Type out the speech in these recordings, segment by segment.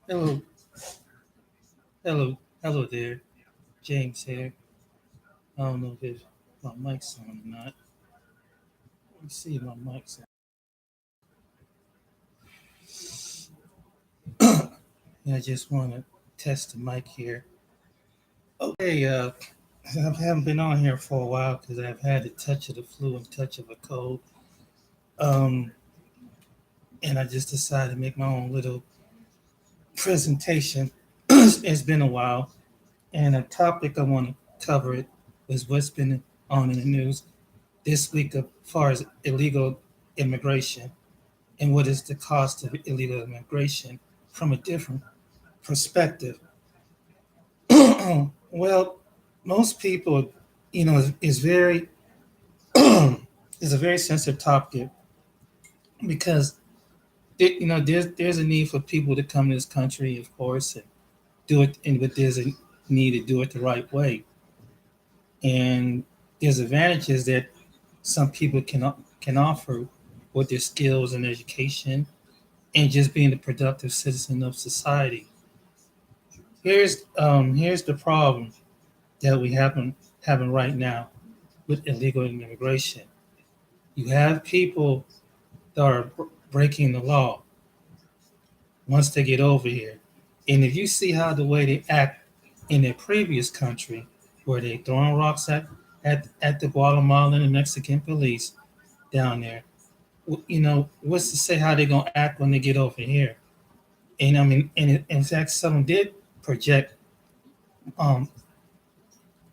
Hello, hello there. James here. I don't know if my mic's on or not. Let me see if my mic's on. Yeah, I just want to test the mic here. Okay, I haven't been on here for a while because I've had a touch of the flu and touch of a cold. Um, and I just decided to make my own little presentation. It's been a while, and a topic I want to cover it is what's been on in the news this week as far as illegal immigration and what is the cost of illegal immigration from a different perspective. Well, most people, is very is a very sensitive topic because there's a need for people to come to this country, of course, and do it, but there's a need to do it the right way, and there's advantages that some people can offer with their skills and education and just being a productive citizen of society. Here's the problem that we having right now with illegal immigration. You have people that are breaking the law once they get over here, and if you see how the way they act in their previous country, where they throwing rocks at the Guatemalan and Mexican police down there, what's to say how they're gonna act when they get over here? And I mean, and in fact, some did project um,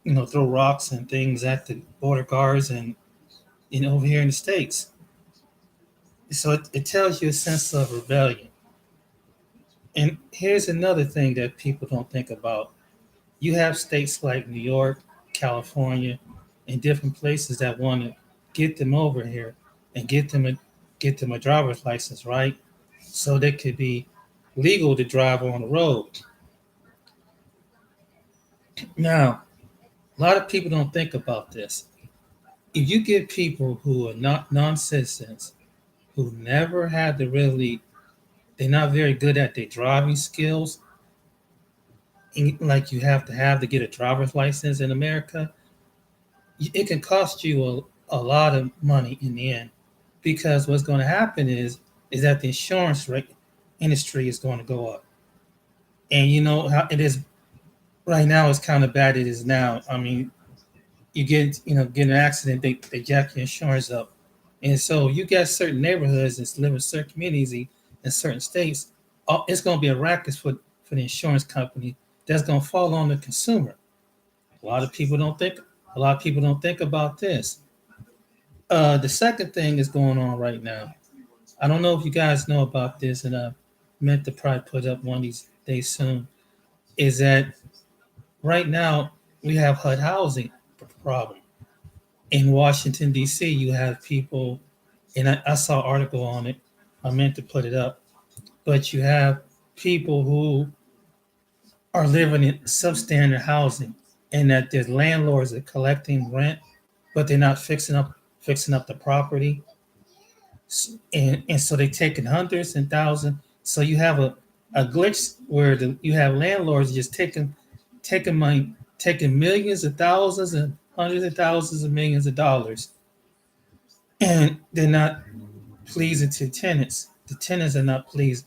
throw rocks and things at the border guards and over here in the states. So it tells you a sense of rebellion. And here's another thing that people don't think about. You have states like New York, California, and different places that want to get them over here and get them a driver's license, right? So they could be legal to drive on the road. Now, a lot of people don't think about this. If you get people who are not non-citizens, who never had to really, they're not very good at their driving skills, like you have to get a driver's license in America, it can cost you a lot of money in the end, because what's going to happen is that the insurance rate industry is going to go up, and you know how it is right now. It's kind of bad it is now. I mean, you get an accident, they jack your insurance up, and so you got certain neighborhoods and live in certain communities in certain states. It's going to be a racket for the insurance company that's going to fall on the consumer. A lot of people don't think. A lot of people don't think about this. The second thing is going on right now. I don't know if you guys know about this, and I meant to probably put up one of these days soon. Is that right now we have HUD housing problem in Washington D.C. You have people, and I saw an article on it. I meant to put it up, but you have people who are living in substandard housing, and that there's landlords that are collecting rent, but they're not fixing up the property, and so they're taking hundreds and thousands. So you have a glitch where you have landlords just taking money, taking millions of thousands and hundreds of thousands of millions of dollars, and they're not pleasing to tenants. The tenants are not pleased.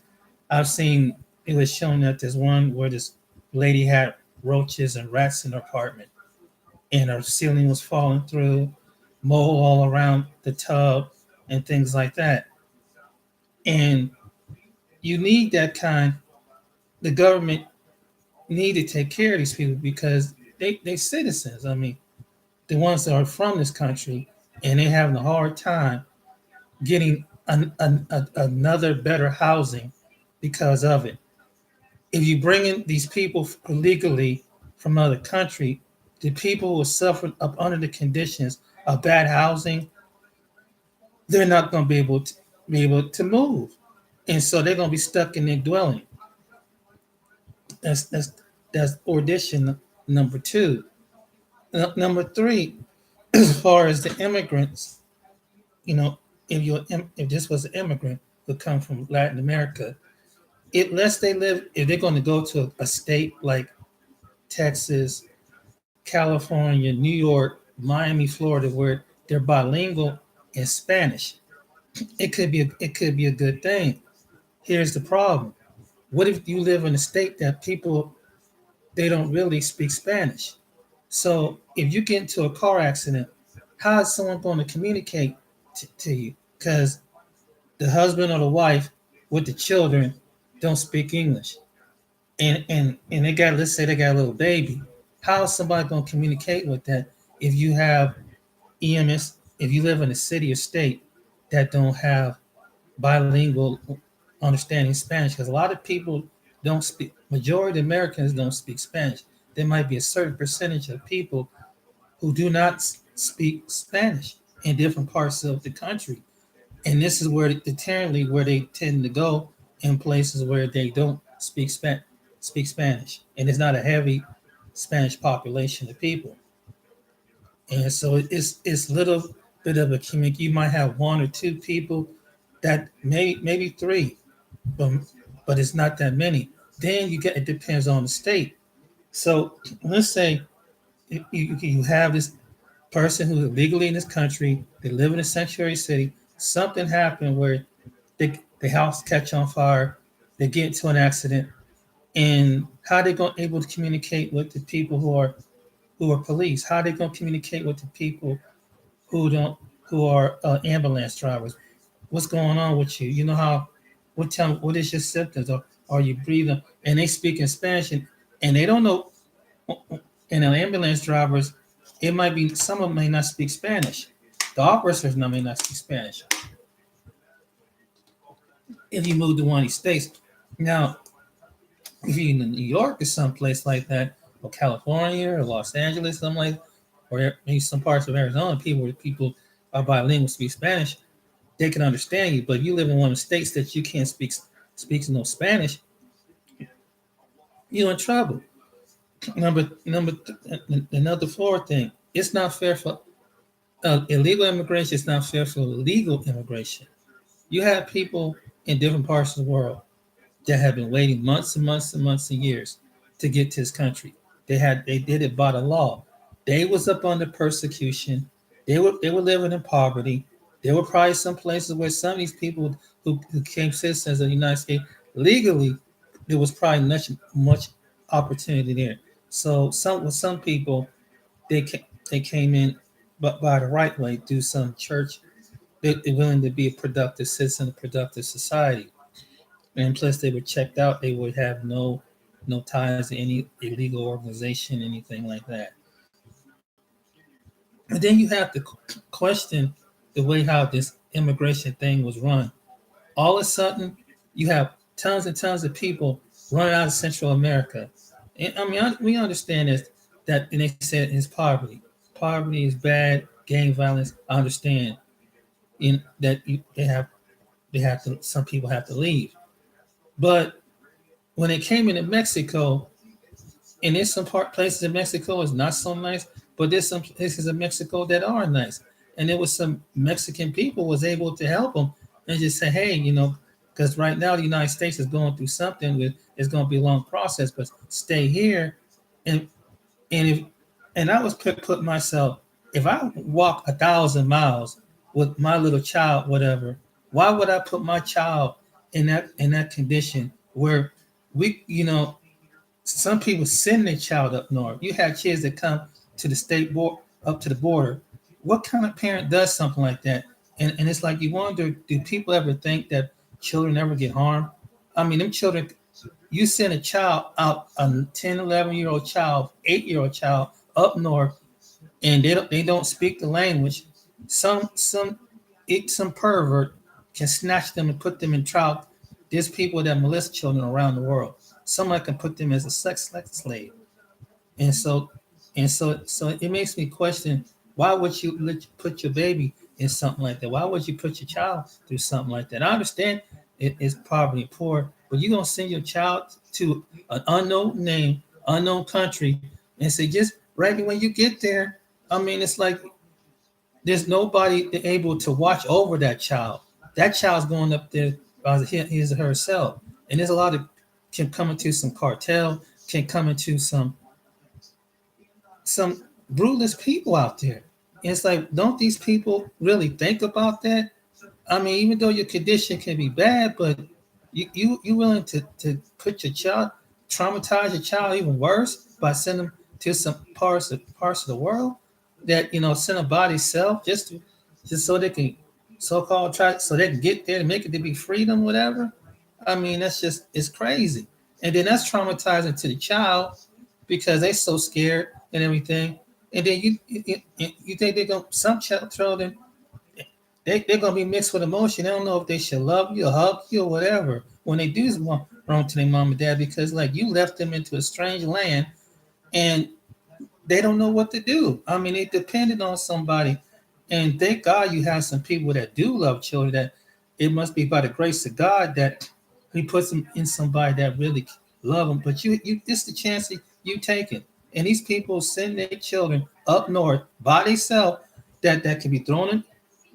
I've seen it was shown that there's one where this lady had roaches and rats in her apartment, and her ceiling was falling through, mold all around the tub, and things like that. And you need that kind. The government need to take care of these people because they citizens. I mean, the ones that are from this country, and they're having a hard time getting another better housing because of it. If you bring in these people illegally from another country, the people who are suffering up under the conditions of bad housing, they're not going to be able to move, and so they're going to be stuck in their dwelling. That's that's that's audition number two. Number three, as far as the immigrants, you know, if this was an immigrant who come from Latin America, Unless they live, if they're going to go to a state like Texas, California, New York, Miami, Florida, where they're bilingual in Spanish, it could be a good thing. Here's the problem: what if you live in a state that people they don't really speak Spanish? So if you get into a car accident, how is someone going to communicate to you? Because the husband or the wife with the children don't speak English, and they got, let's say they got a little baby. How is somebody going to communicate with that if you have EMS? If you live in a city or state that don't have bilingual understanding Spanish, because a lot of people don't speak. Majority of Americans don't speak Spanish. There might be a certain percentage of people who do not speak Spanish in different parts of the country, and this is where deterrently where they tend to go in places where they don't speak Spanish, and it's not a heavy Spanish population of people, and so it's little bit of a community. You might have one or two people that maybe three, but it's not that many. Then you get, it depends on the state. So let's say you have this person who's legally in this country, they live in a sanctuary city. Something happened where the house catch on fire, they get into an accident, and how they going to able to communicate with the people who are police? How they going to communicate with the people who don't who are ambulance drivers? What's going on with you? You know how? What is your symptoms? Or are you breathing? And they speak in Spanish, and they don't know. And the ambulance drivers, it might be some of them may not speak Spanish. The officers may not speak Spanish. If you move to one of these states, now if you're in New York or someplace like that, or California or Los Angeles, something like, or maybe some parts of Arizona, people are bilingual, speak Spanish, they can understand you. But if you live in one of the states that you can't speak no Spanish, you're in trouble. Another fourth thing, it's not fair for illegal immigration. It's not fair for legal immigration. You have people in different parts of the world that have been waiting months and months and months and years to get to this country. They did it by the law. They was up under persecution. They were living in poverty. There were probably some places where some of these people who became citizens of the United States legally, there was probably much opportunity there. So some people they came in, but by the right way, do some church. They're willing to be a productive citizen, a productive society, and plus they were checked out. They would have no ties to any illegal organization, anything like that. And then you have to question the way how this immigration thing was run. All of a sudden, you have tons and tons of people running out of Central America. And I mean, we understand this, that, and they said it's poverty. Poverty is bad, gang violence. I understand in that they have to. Some people have to leave, but when it came into Mexico, and there's some places in Mexico is not so nice, but there's some places in Mexico that are nice. And there was some Mexican people was able to help them and just say, hey, because right now the United States is going through something with it's going to be a long process, but stay here. And and if and I was put myself, if I walk 1,000 miles with my little child, whatever, why would I put my child in that condition where we some people send their child up north. You have kids that come to the state board up to the border. What kind of parent does something like that? And it's like you wonder, do people ever think that children ever get harmed? I mean, them children, you send a child out, a 10, 11-year-old child, 8-year-old child up north, and they don't speak the language. Some pervert can snatch them and put them in trial. There's people that molest children around the world. Someone can put them as a sex slave, and so it makes me question, why would you put your baby in something like that? Why would you put your child through something like that? I understand it is poverty and poor, but you're gonna send your child to an unknown name, unknown country, and say just right when you get there. I mean, it's like there's nobody able to watch over that child. That child's going up there by his or herself. And there's a lot of can come into some cartel, can come into some ruthless people out there. And it's like, don't these people really think about that? I mean, even though your condition can be bad, but you willing to put your child, traumatize your child even worse by sending them to some parts of the world that send a body self just so they can so called try so they can get there and make it to be freedom, whatever. I mean, that's just it's crazy. And then that's traumatizing to the child because they so scared and everything. And then you think they're gonna some children they're gonna be mixed with emotion. They don't know if they should love you or hug you or whatever when they do wrong to their mom and dad because like you left them into a strange land and they don't know what to do. I mean, they depended on somebody, and thank God you have some people that do love children. That it must be by the grace of God that He puts them in somebody that really love them. But this the chance that you taking, and these people send their children up north by themselves that can be thrown in.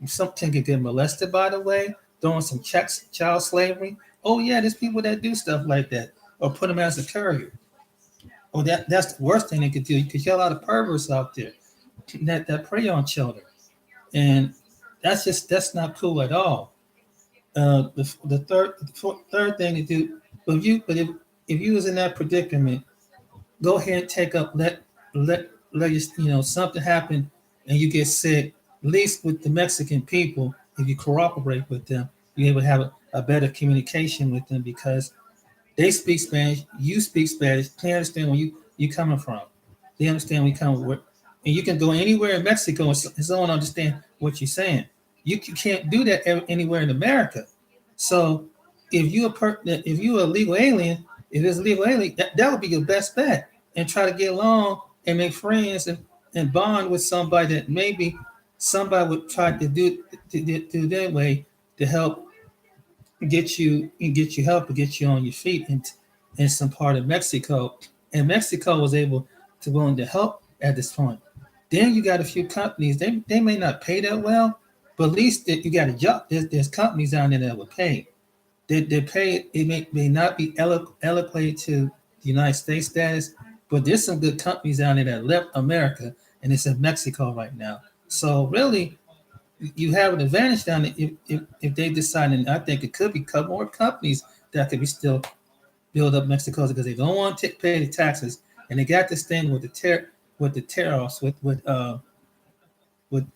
Something can get molested, by the way, throwing some checks, child slavery. Oh yeah, there's people that do stuff like that, or put them as a courier. Oh, that's the worst thing they could do because you have a lot of perverts out there that prey on children, and that's not cool at all. The third thing to do, but if you was in that predicament, go ahead and take up let something happen and you get sick. At least with the Mexican people, if you cooperate with them, you're able to have a better communication with them because they speak Spanish, you speak Spanish. They understand where you coming from. They understand where you coming from. And you can go anywhere in Mexico and someone understand what you're saying. You can't do that anywhere in America. So if you a legal alien, if it's a legal alien, that would be your best bet. And try to get along and make friends and bond with somebody that maybe somebody would try to do that way to help get you help and get you on your feet in some part of Mexico. And Mexico was able to willing to help at this point. Then you got a few companies, they may not pay that well, but at least that you got a job. There's companies down there that will pay. They pay it may not be eloquent to the United States status, but there's some good companies down there that left America and it's in Mexico right now. So really you have an advantage down there if they decide, and I think it could be more companies that could be still build up Mexico because they don't want to pay the taxes, and they got this thing with the tariffs with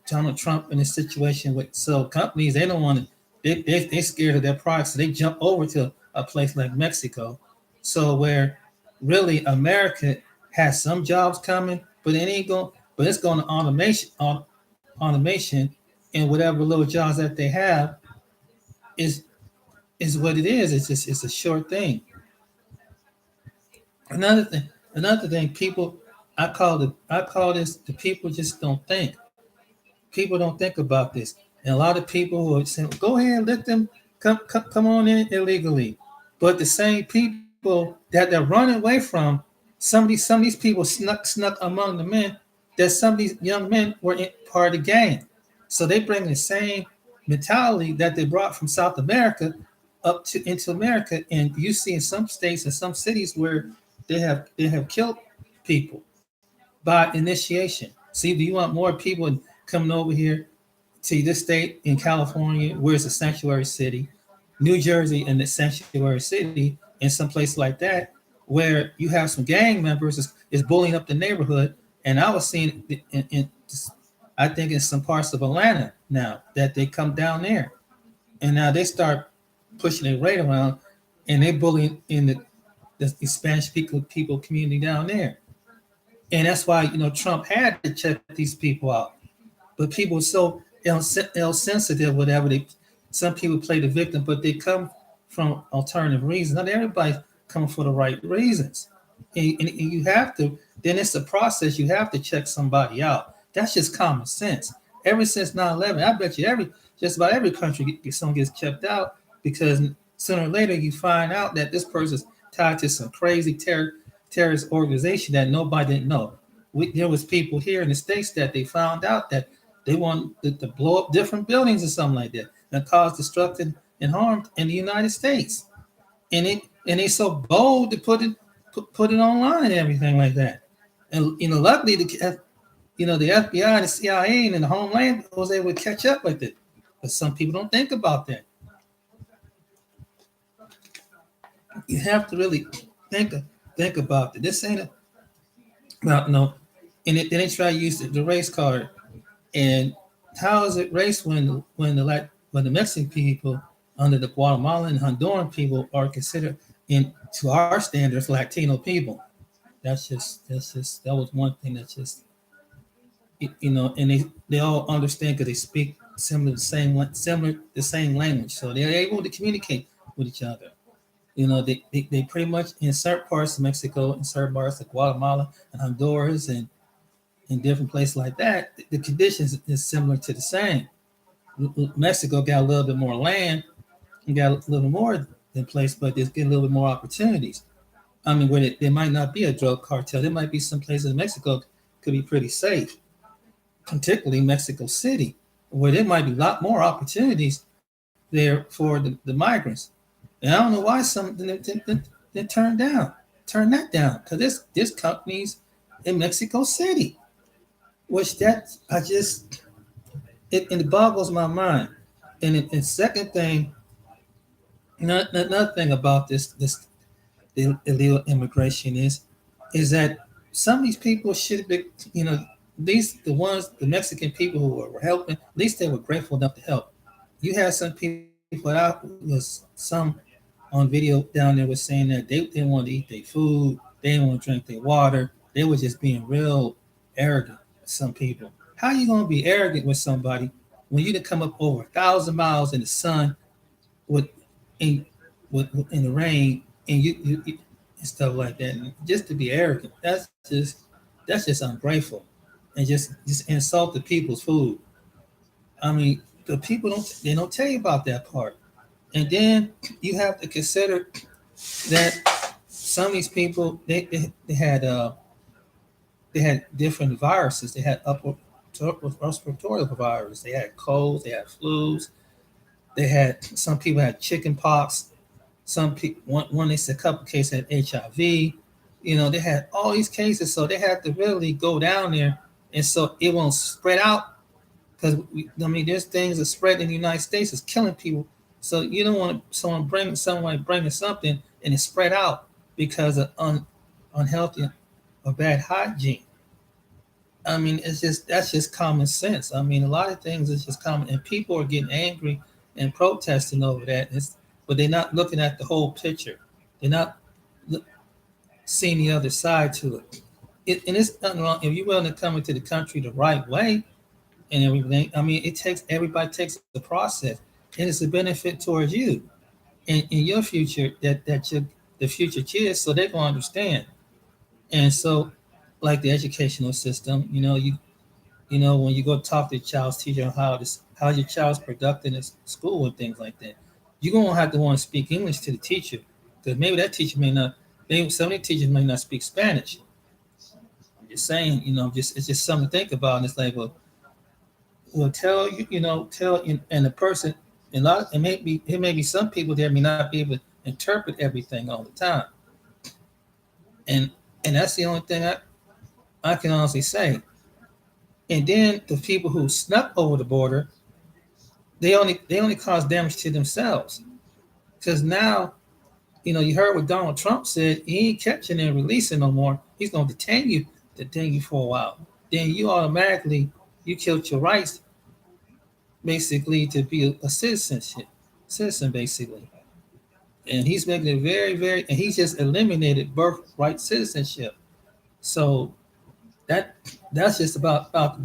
Donald Trump in this situation with so companies they don't want to they scared of their products, so they jump over to a place like Mexico, so where really America has some jobs coming, but it ain't going, but it's going to automation and whatever little jobs that they have is what it is. It's just it's a short thing. Another thing, people I call this the people just don't think. People don't think about this. And a lot of people who are saying, go ahead, let them come on in illegally. But the same people that they're running away from, some of these people snuck among the men that some of these young men were part of the gang. So they bring the same mentality that they brought from South America up to into America. And you see in some states and some cities where they have killed people by initiation. See, do you want more people coming over here to this state in California, where it's a sanctuary city, New Jersey, and the sanctuary city, and some place like that, where you have some gang members is bullying up the neighborhood. And I was seeing I think in some parts of Atlanta now that they come down there, and now they start pushing their rate around, and they bully in the Spanish people community down there. And that's why Trump had to check these people out. But people are so ill-sensitive, whatever. Some people play the victim, but they come from alternative reasons. Not everybody's coming for the right reasons. And you have to. Then it's a process. You have to check somebody out. That's just common sense. Ever since 9/11, I bet you just about every country someone gets checked out because sooner or later you find out that this person's tied to some crazy terrorist organization that nobody didn't know. There was people here in the States that they found out that they wanted to blow up different buildings or something like that and cause destruction and harm in the United States. and they so bold to put it online and everything like that. And luckily the FBI and the CIA and the Homeland was able to catch up with it. But some people don't think about that. You have to really think think about it. This ain't about no, and then they try to use the race card. And how is it race when the Mexican people under the Guatemalan and Honduran people are considered in to our standards Latino people? That was one thing that just and they all understand because they speak similar the same language, so they're able to communicate with each other. They pretty much in certain parts of Mexico, in certain parts of Guatemala and Honduras, and in different places like that, the conditions is similar to the same. Mexico got a little bit more land and got a little more than place, but there's get a little bit more opportunities. I mean, where there might not be a drug cartel, there might be some places in Mexico could be pretty safe, particularly Mexico City, where there might be a lot more opportunities there for the migrants. And I don't know why some they turn that down, because there's companies in Mexico City, which that I just it boggles my mind. And second thing, another thing about this the illegal immigration is that some of these people should be, these the Mexican people who were helping, at least they were grateful enough to help. You had some people out was some on video down there was saying that they didn't want to eat their food, they didn't want to drink their water, they were just being real arrogant. Some people, how you gonna be arrogant with somebody when you done come up over 1,000 miles in the sun with in in the rain and and stuff like that. And just to be arrogant, that's just ungrateful and just insult the people's food. I mean, the people don't tell you about that part. And then you have to consider that some of these people they had different viruses. They had upper respiratory virus. They had colds. They had flus. They had some people had chicken pox. Some people one they said a couple cases had HIV. They had all these cases, so they had to really go down there, and so it won't spread out because I mean there's things that spread in the United States is killing people. So you don't want someone bringing something and it spread out because of unhealthy or bad hygiene. I mean, that's just common sense. I mean, a lot of things is just common, and people are getting angry and protesting over that. But they're not looking at the whole picture. They're not seeing the other side to it. And it's nothing wrong if you're willing to come into the country the right way and everything. I mean, everybody takes the process, and it's a benefit towards you and in your future the future kids, so they're gonna understand. And so, like the educational system, when you go talk to your child's teacher on how your child's productive in school and things like that, you're gonna have to want to speak English to the teacher because maybe that teacher may not. Maybe some of the teachers may not speak Spanish. I'm just saying, it's just something to think about. And it's like, well, tell and the person, and it may be some people there may not be able to interpret everything all the time, and that's the only thing I can honestly say. And then the people who snuck over the border, they only cause damage to themselves. Because now, you heard what Donald Trump said. He ain't catching and releasing no more. He's going to detain you for a while. Then you automatically you killed your rights, basically, to be a citizen, basically. And he's making it very, very, and he's just eliminated birthright citizenship. So that that's just about out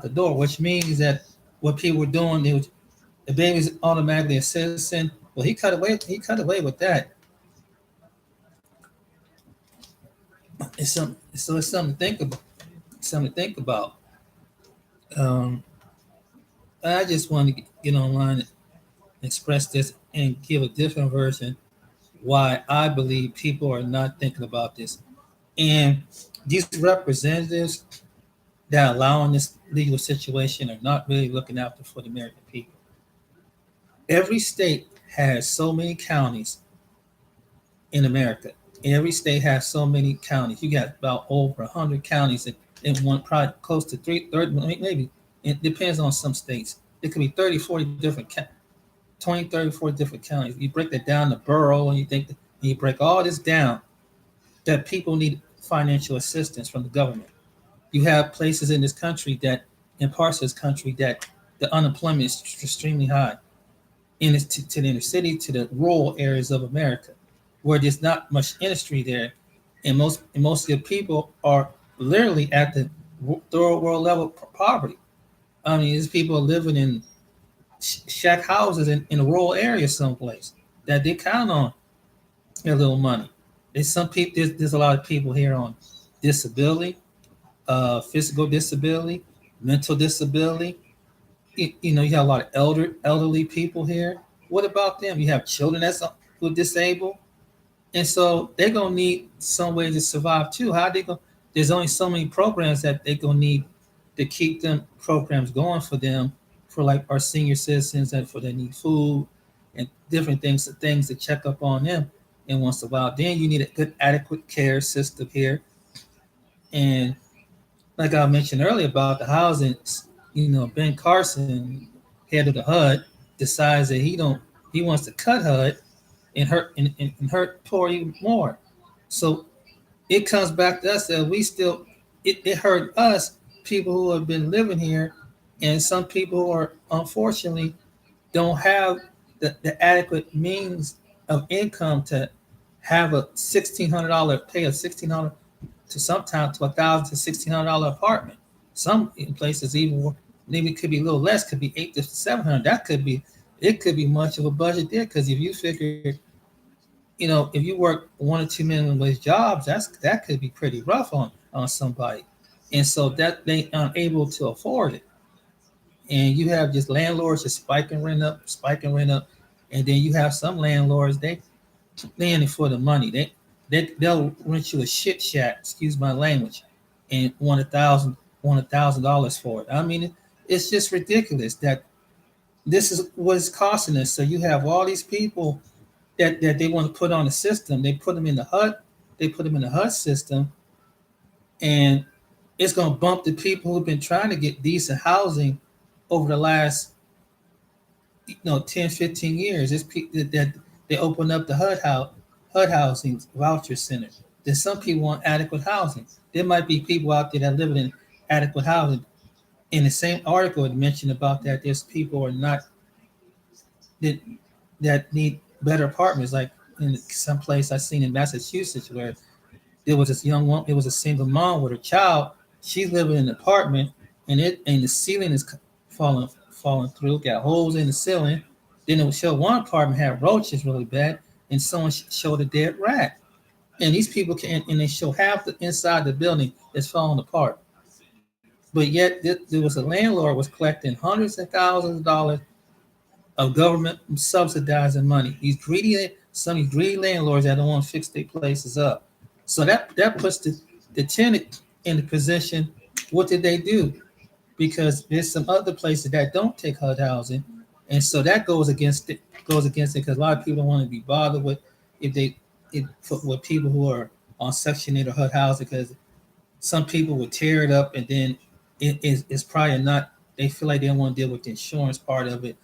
the door, which means that what people were doing, the baby's automatically a citizen. Well, he cut away. He cut away with that. It's something to think about. Something to think about. Um, I just wanted to get online and express this and give a different version why I believe people are not thinking about this. And these representatives that are allowing this legal situation are not really looking after for the American people. Every state has so many counties in America. Every state has so many counties. You got about over 100 counties in one, probably close to 30, maybe. It depends on some states. It could be 30, 40 different 20, 30, 40 different counties. You break that down to borough and you break all this down, that people need financial assistance from the government. You have places in this country that, in parts of this country, that the unemployment is extremely high. To the inner city, to the rural areas of America, where there's not much industry there, and most of the people are literally at the third world level poverty. I mean, these people are living in shack houses in a rural area someplace that they count on their little money. There's some people. There's a lot of people here on disability, physical disability, mental disability. You have a lot of elderly people here. What about them? You have children who are disabled, and so they're gonna need some way to survive too. How they go? There's only so many programs that they're gonna need to keep them programs going for them, for like our senior citizens, and for they need food and different things to check up on them. And once in a while, then you need a good adequate care system here. And like I mentioned earlier about the housing, Ben Carson, head of the HUD, decides that he wants to cut HUD and hurt poor even more. So it comes back to us that it hurt us, people who have been living here, and some people who are unfortunately don't have the adequate means of income to have a $1,600 to sometimes to $1,000 to $1,600 apartment. Some places even maybe it could be a little less, could be $800 to $700. It could be much of a budget there, because if you figure, if you work 1 or 2 minimum wage jobs, that could be pretty rough on somebody, and so that they aren't able to afford it. And you have just landlords just spiking rent up, and then you have some landlords they in it for the money. They'll rent you a shit shack, excuse my language, and $1,000 for it. I mean, it's just ridiculous that this is what it's costing us. So you have all these people that they want to put on the system. They put them in the HUD. They put them in the HUD system, and it's going to bump the people who've been trying to get decent housing over the last 10, 15 years. It's that they opened up the HUD housing voucher center. Then some people want adequate housing. There might be people out there that live in adequate housing. In the same article, it mentioned about that there's people who are not that need better apartments. Like in some place I seen in Massachusetts, where there was this young woman, it was a single mom with her child. She's living in an apartment, and the ceiling is falling through, got holes in the ceiling. Then it would show one apartment had roaches really bad, and someone showed a dead rat. And these people and they show half the inside the building is falling apart. But yet there was a landlord was collecting hundreds of thousands of dollars of government subsidizing money. Some of these greedy landlords that don't want to fix their places up. So that puts the tenant in the position. What did they do? Because there's some other places that don't take HUD housing, and so that goes against it. Because a lot of people don't want to be bothered with with people who are on Section 8 or HUD housing, because some people would tear it up, and then it's probably not. They feel like they don't want to deal with the insurance part of it,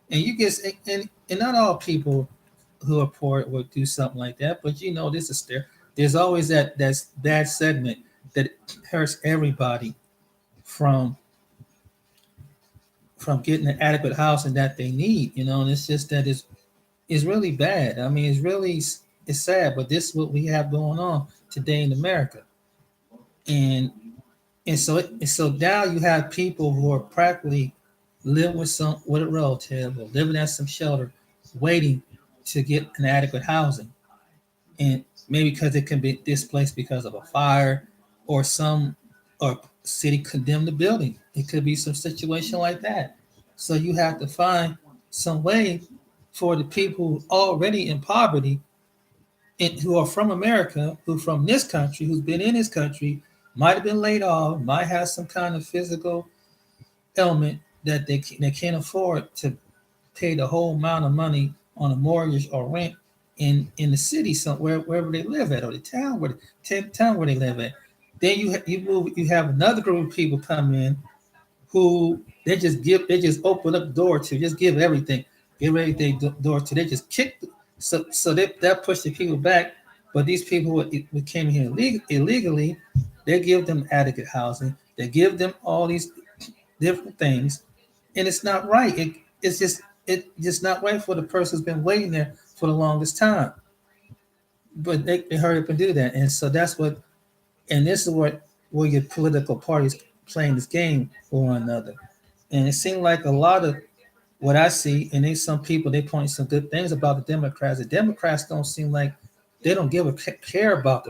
and you get and not all people who are poor would do something like that. But this is there. There's always that's bad segment that hurts everybody from getting an adequate housing that they need. And it's just that it's really bad. I mean, it's sad, but this is what we have going on today in America. And so now you have people who are practically living with a relative or living at some shelter, waiting to get an adequate housing, and maybe because it can be displaced because of a fire or city condemned the building. It could be some situation like that. So you have to find some way for the people who already in poverty and who are from America, who from this country, who's been in this country, might have been laid off, might have some kind of physical ailment that they can't afford to pay the whole amount of money on a mortgage or rent in the city somewhere, wherever they live at, or the town where they live at. Then you have another group of people come in who they just open up the door to, just give everything door to. They just kick, so that pushed the people back. But these people who came here illegally, they give them adequate housing. They give them all these different things, and it's not right. It's just not right for the person who's been waiting there for the longest time. But they hurry up and do that, and so that's what. And this is what where your political parties playing this game for one another. And it seemed like a lot of what I see, and there's some people they point some good things about the Democrats. The Democrats don't seem like they don't give a care about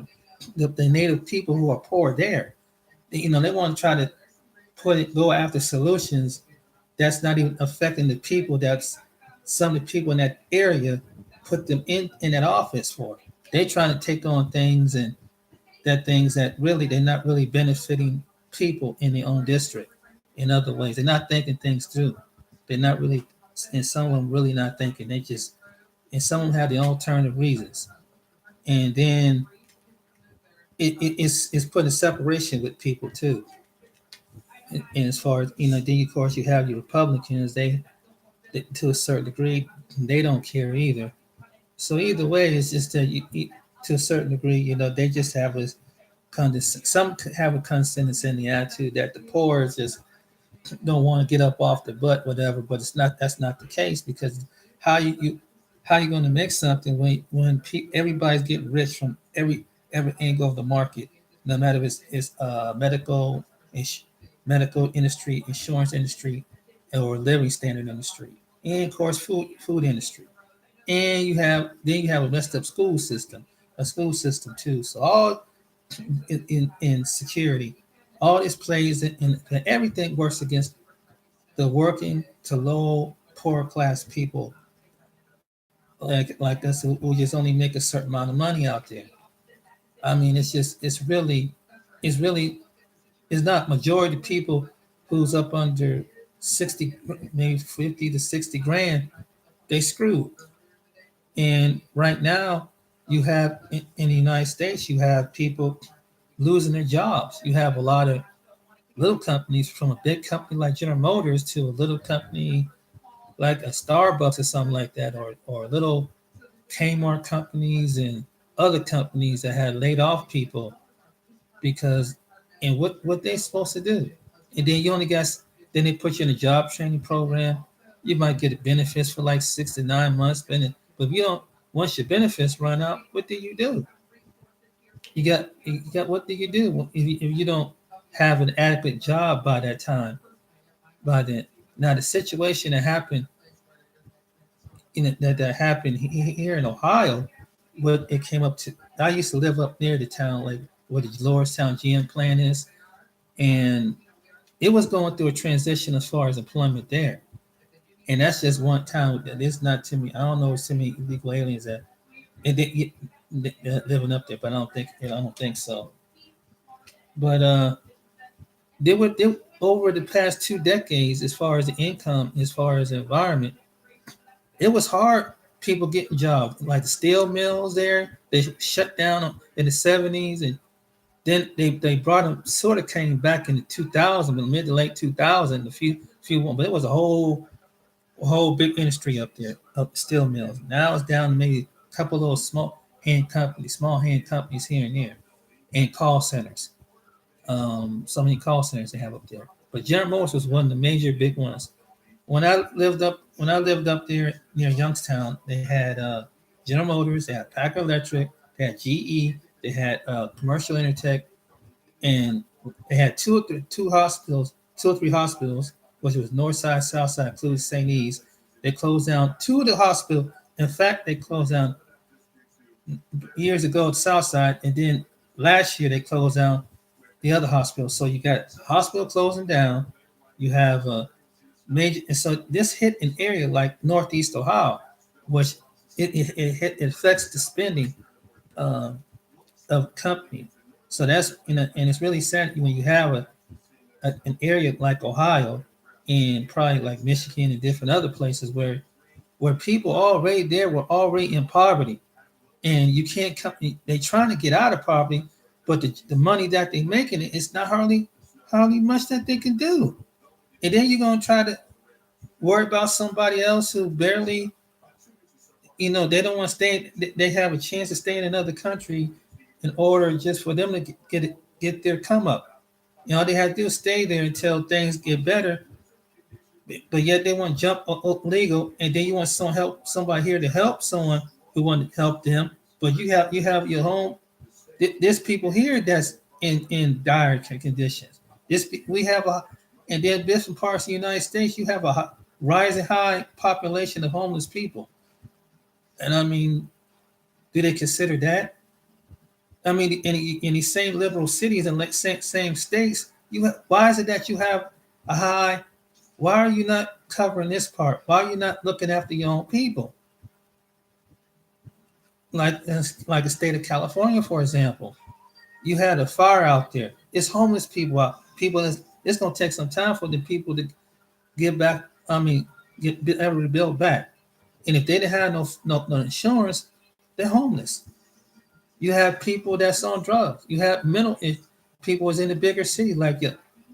the native people who are poor there. They want to try to go after solutions that's not even affecting the people. That's some of the people in that area put them in that office for. They're trying to take on things that really they're not really benefiting people in their own district in other ways. They're not thinking things through. They're not really, and some of them really not thinking. And some of them have their alternative reasons. And then it's putting a separation with people too. And as far as then of course you have your Republicans. They to a certain degree they don't care either. So either way, it's just that to a certain degree, they just have a some have a condescending attitude that the poor is just don't want to get up off the butt, whatever. But that's not the case, because how how you going to make something when everybody's getting rich from every angle of the market, no matter if it's medical industry, insurance industry, or living standard industry, and of course food industry. And you have a messed up a school system too. So all in security, all this plays in everything works against the working to low poor class people like us who just only make a certain amount of money out there. I mean, it's really it's not majority of people who's up under 60, maybe 50 to 60 grand, they screwed. And right now, you have in the United States, you have people losing their jobs. You have a lot of little companies, from a big company like General Motors to a little company like a Starbucks or something like that, or little Kmart companies and other companies that had laid off people because, and what they supposed to do. And then then they put you in a job training program. You might get benefits for like 6 to 9 months, but if you don't, once your benefits run out, what do you do? You got what do you do if you don't have an adequate job by that time? By then, now the situation that happened that happened here in Ohio, what it came up to. I used to live up near the town, like where the Lordstown GM plant is, and it was going through a transition as far as employment there. And that's just one town. It's not too many. I don't know too many illegal aliens living up there, but I don't think so. But they over the past 2 decades, as far as the income, as far as the environment, it was hard. People getting jobs like the steel mills there. They shut down in the 70s, and then they brought them, sort of came back in the 2000, but mid to late 2000, a few one, but it was a whole big industry up there, up steel mills. Now it's down to maybe a couple of little small hand companies here and there, and call centers. So many call centers they have up there. But General Motors was one of the major big ones. When I lived up there near Youngstown, they had General Motors, they had Packard Electric, they had GE, they had Commercial Intertech, and they had two or three hospitals, which was North Side, South Side, including St. E's. They closed down two of the hospitals. In fact, they closed down years ago at South Side, and then last year they closed down the other hospital. So you got hospital closing down. You have a major, and so this hit an area like Northeast Ohio, which it affects the spending uh, of company. So that's and it's really sad when you have an area like Ohio and probably like Michigan and different other places where people already there were already in poverty. and you can't come. They trying to get out of poverty, but the money that they making it's not hardly much that they can do. And then you're gonna try to worry about somebody else who barely, they don't want to stay. They have a chance to stay in another country in order just for them to get their come up. All they have to do is stay there until things get better. But yet they want to jump legal, and then you want somebody here to help someone who want to help them. But you have your home. There's people here that's in dire conditions. We have and then different parts of the United States, you have a rising high population of homeless people. And I mean, do they consider that? I mean, in these same liberal cities and like same states, why is it that you have a high? Why are you not covering this part? Why are you not looking after your own people? Like the state of California, for example, you had a fire out there. It's homeless people out. It's going to take some time for the people to get back. I mean, be able to build back. And if they didn't have no insurance, they're homeless. You have people that's on drugs. You have people was in the bigger city like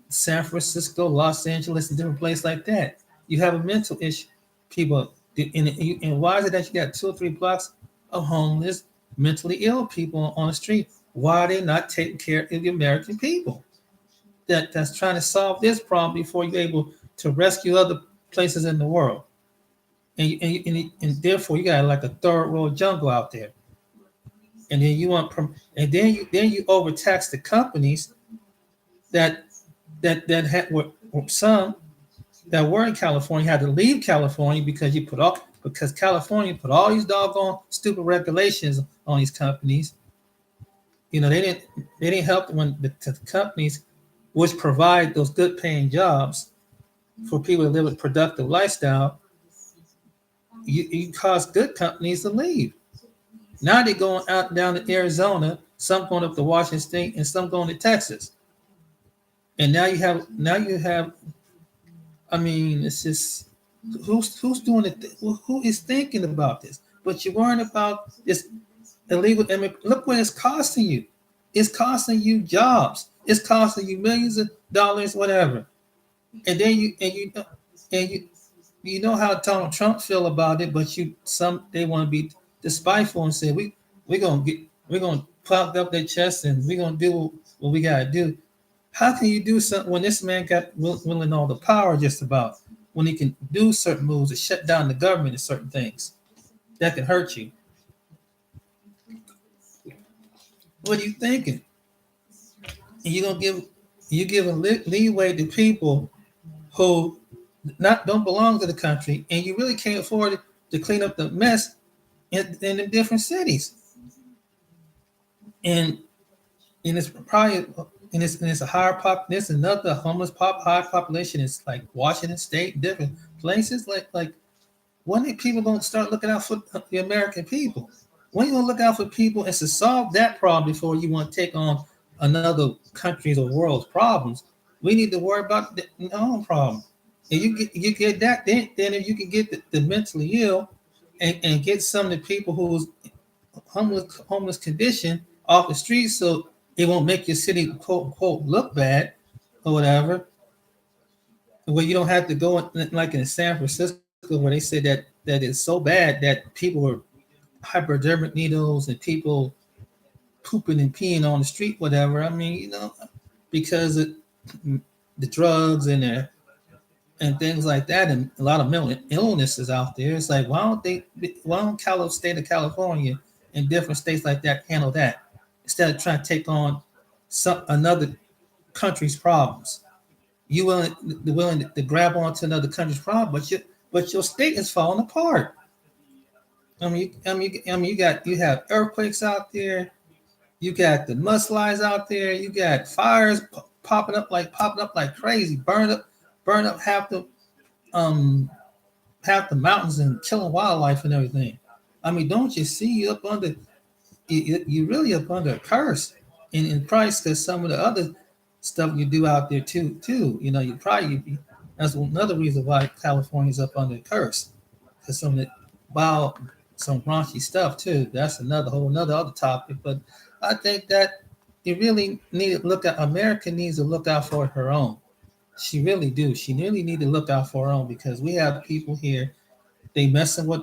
San Francisco, Los Angeles, and different places like that. You have a mental issue. People, and why is it that you got 2 or 3 blocks of homeless, mentally ill people on the street? Why are they not taking care of the American people that's trying to solve this problem before you're able to rescue other places in the world? And therefore you got like a third world jungle out there. And then you overtax the companies that had some that were in California had to leave California because California put all these doggone stupid regulations on these companies. They didn't help when the companies which provide those good paying jobs for people to live a productive lifestyle. You cause good companies to leave. Now they're going out down to Arizona, some going up to Washington State, and some going to Texas. And now you have. I mean, it's just who's doing it? Who is thinking about this? But you're worrying about this illegal immigrant. Look what it's costing you. It's costing you jobs. It's costing you millions of dollars, whatever. And then you know how Donald Trump feel about it, but they want to be despiteful and say we're gonna plug up their chest and we're gonna do what we gotta do. How can you do something when this man got willing all the power just about, when he can do certain moves to shut down the government and certain things that can hurt you? What are you thinking? And you give a leeway to people who don't belong to the country, and you really can't afford to clean up the mess in the different cities. And it's probably it's a higher there's another high population. It's like Washington State, different places. Like when are people going to start looking out for the American people? When are you going to look out for people and to solve that problem before you want to take on another country's or world's problems? We need to worry about our own problem. And you get that, then if you can get the mentally ill and get some of the people who's homeless condition off the streets, so it won't make your city quote unquote look bad or whatever. Where you don't have to go like in San Francisco where they said that it's so bad that people are hypodermic needles and people pooping and peeing on the street, whatever. I mean, because of the drugs and things like that, and a lot of mental illnesses out there. It's like, why don't state of California and different states like that handle that instead of trying to take on another country's problems? You willing to grab onto another country's problem, but your state is falling apart. I mean, you have earthquakes out there, you got the mudslides out there, you got fires popping up like crazy, burn up half the mountains and killing wildlife and everything. I mean, don't you see you really up under a curse in price because some of the other stuff you do out there too. That's another reason why California's up under a curse, because some of the some raunchy stuff too. That's another whole another other topic. But I think that you really need to look at America needs to look out for her own. She really do. She really need to look out for her own because we have people here. They messing with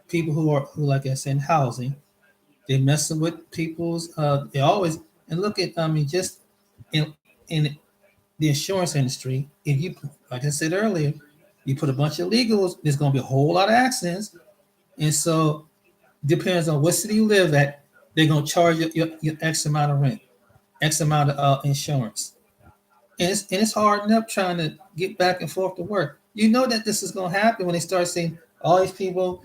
people who like I said in housing. They messing with people's. They always and look at just in in the insurance industry. If you like I said earlier, you put a bunch of illegals, there's gonna be a whole lot of accidents, and so depends on what city you live at. They're gonna charge your X amount of rent, X amount of insurance, and it's hard enough trying to get back and forth to work. You know that this is gonna happen when they start seeing all these people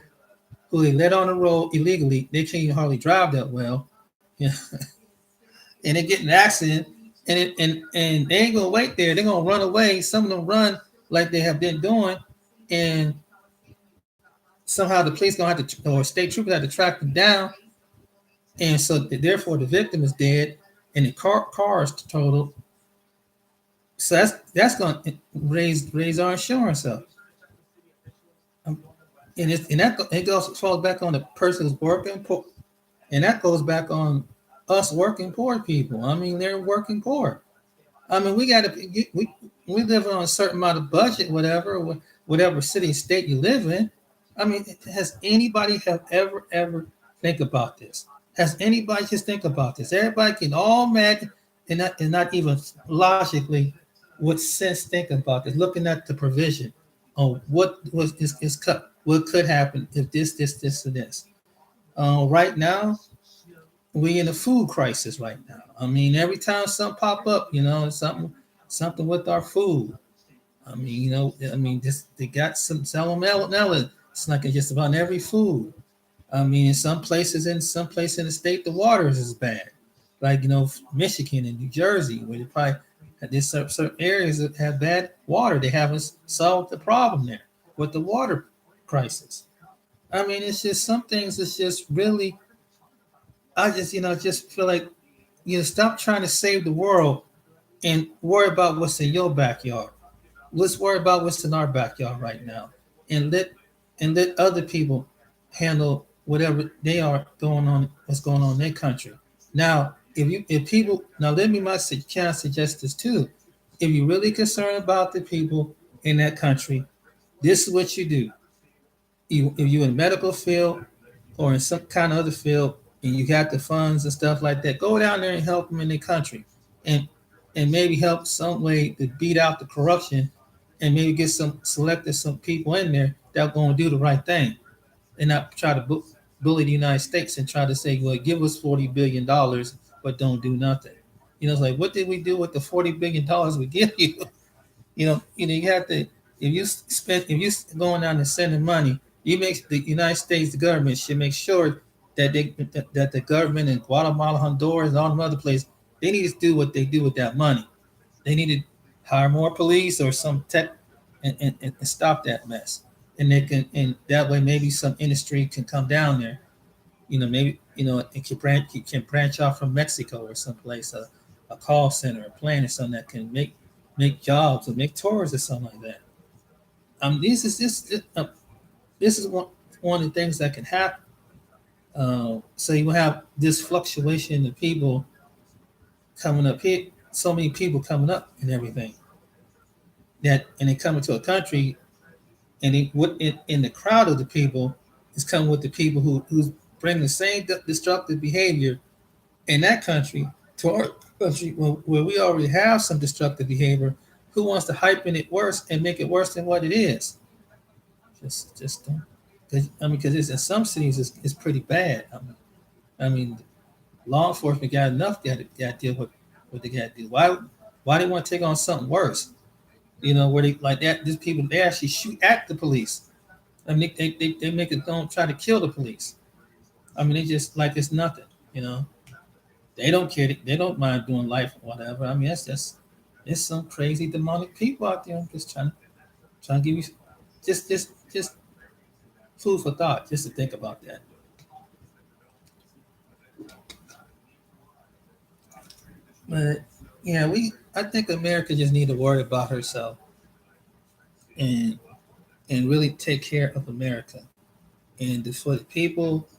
who they let on the road illegally. They can't even hardly drive that well, yeah, and they get in an accident, and they ain't gonna wait there. They're gonna run away. Some of them run like they have been doing, and somehow the police gonna have to or state troopers have to track them down, and so therefore the victim is dead, and the car is totaled. So that's gonna raise our insurance up, and that it goes falls back on the person who's working poor, and that goes back on us working poor people. I mean, they're working poor. I mean, we live on a certain amount of budget, whatever city and state you live in. I mean, has anybody have ever think about this? Has anybody just think about this? Everybody can all mad and not even logically with sense think about this. Looking at the provision on what was is cut, what could happen if this, and this. Right now, we in a food crisis right now. I mean, every time something pop up, something with our food. I mean, this they got some salmonella. It's like it's just about every food. I mean, in some places in the state, the water is as bad. Like Michigan and New Jersey, where they probably there's certain areas that have bad water. They haven't solved the problem there with the water crisis. I mean, it's just some things. It's just really. I just feel like stop trying to save the world and worry about what's in your backyard. Let's worry about what's in our backyard right now, and let other people handle whatever they are going on, what's going on in their country. Now, if people now let me can I suggest this too. If you're really concerned about the people in that country, this is what you do. If you're in the medical field or in some kind of other field, and you got the funds and stuff like that, go down there and help them in their country, and maybe help some way to beat out the corruption, and maybe get some people in there that are going to do the right thing, and not try to bully the United States and try to say, well, give us $40 billion, but don't do nothing. It's like, what did we do with the $40 billion we give you? You have to if you going down and sending money, you make the United States, the government should make sure that the government in Guatemala, Honduras, and all them other places, they need to do what they do with that money. They need to hire more police or some tech and stop that mess. And they can, and that way maybe some industry can come down there. Maybe it can branch off from Mexico or someplace, a call center, a plant or something that can make jobs or make tours or something like that. This is one of the things that can happen. So you will have this fluctuation in the people coming up here, so many people coming up and everything. And they come into a country, and in the crowd of the people is coming with the people who's bringing the same destructive behavior in that country to our country where we already have some destructive behavior. Who wants to hype it worse and make it worse than what it is? Just don't. Because it's in some cities it's pretty bad. I mean, law enforcement got enough got to deal with what they got to do. Why they want to take on something worse? Where they like that? These people they actually shoot at the police. I mean, they make it don't try to kill the police. I mean, they just like it's nothing. They don't care. They don't mind doing life or whatever. I mean, that's just there's some crazy demonic people out there. I'm just trying to give you just food for thought, just to think about that. But yeah, I think America just need to worry about herself and really take care of America And for the people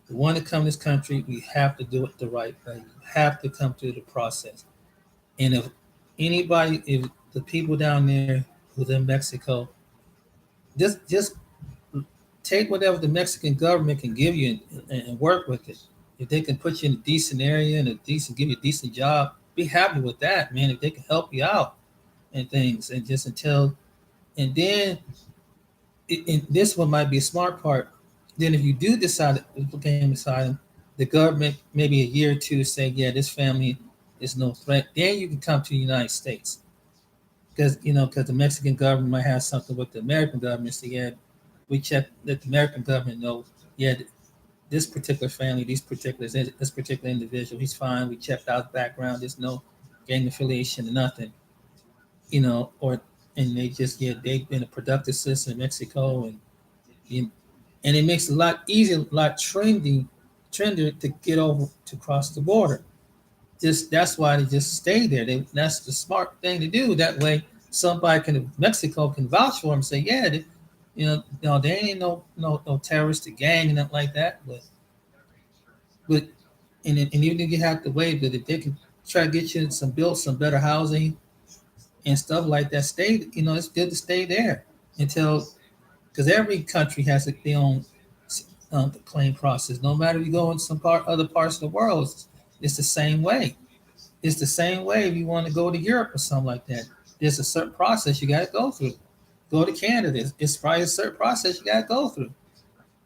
who want to come to this country, we have to do it the right way. You have to come through the process. And if the people down there who's in Mexico, just take whatever the Mexican government can give you and work with it. If they can put you in a decent area and give you a decent job, be happy with that, man. If they can help you out and things, and just until, and then and this one might be a smart part. Then if you do decide to become asylum, the government maybe a year or two say, yeah, this family is no threat. Then you can come to the United States because the Mexican government might have something with the American government. So yeah, we check let the American government know, yeah, this particular family, this particular individual, he's fine. We checked out his background. There's no gang affiliation or nothing, or and they just they've been a productive citizen in Mexico, you, and it makes it a lot easier, a lot trendier to get over to cross the border. Just that's why they just stay there. That's the smart thing to do. That way, somebody Mexico can vouch for them and say, yeah, they ain't no terrorist gang and nothing like that. But and even if you have to wait, but if they can try to get you some better housing and stuff like that, stay. It's good to stay there until because every country has their own claim process. No matter if you go in other parts of the world, it's the same way. It's the same way if you want to go to Europe or something like that. There's a certain process you got to go through. Go to Canada. It's probably a certain process you got to go through.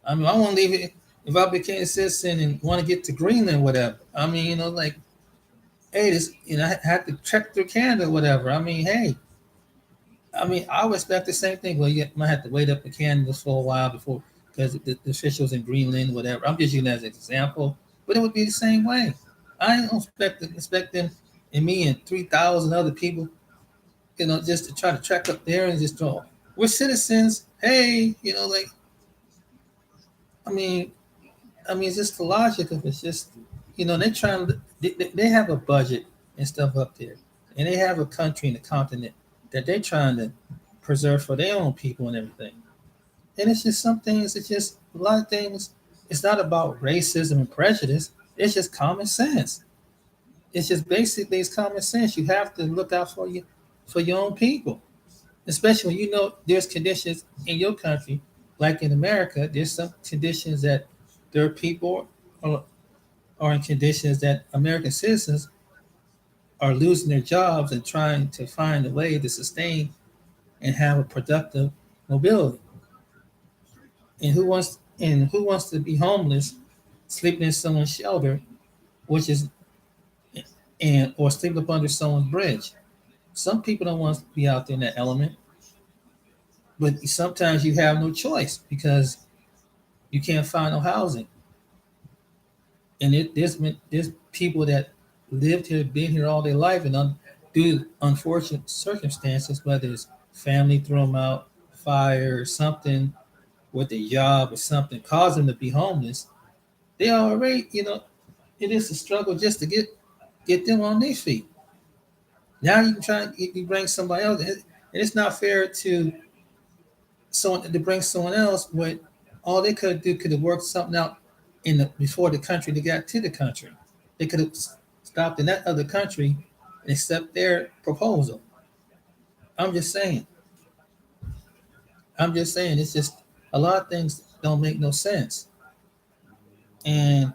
I mean, I won't leave it if I became a citizen and want to get to Greenland, whatever. I mean, like, hey, I had to trek through Canada, whatever. I mean, hey, I would expect the same thing. Well, you might have to wait up in Canada for a while before, because the officials in Greenland, whatever. I'm just using that as an example, but it would be the same way. I don't expect them and me and 3,000 other people, just to try to track up there and just go. We're citizens. Hey, like, I mean, it's just the logic of it's just, they're trying to, they have a budget and stuff up there, and they have a country and a continent that they're trying to preserve for their own people and everything. And it's just some things, it's just a lot of things. It's not about racism and prejudice. It's just common sense. It's just basically it's common sense. You have to look out for your own people, especially when there's conditions in your country, like in America. There's some conditions that there are people are in conditions that American citizens are losing their jobs and trying to find a way to sustain and have a productive mobility. And who wants to be homeless, sleeping in someone's shelter, which is and or sleep up under someone's bridge? Some people don't want to be out there in that element, but sometimes you have no choice because you can't find no housing. And there's people that lived here, been here all their life, and due to unfortunate circumstances, whether it's family throw them out, fire, or something with a job or something, cause them to be homeless. They already, it is a struggle just to get them on their feet. Now you can try you bring somebody else, and it's not fair to someone to bring someone else when all they could have worked something out before the country they got to the country. They could have stopped in that other country and accept their proposal. I'm just saying. It's just a lot of things don't make no sense. And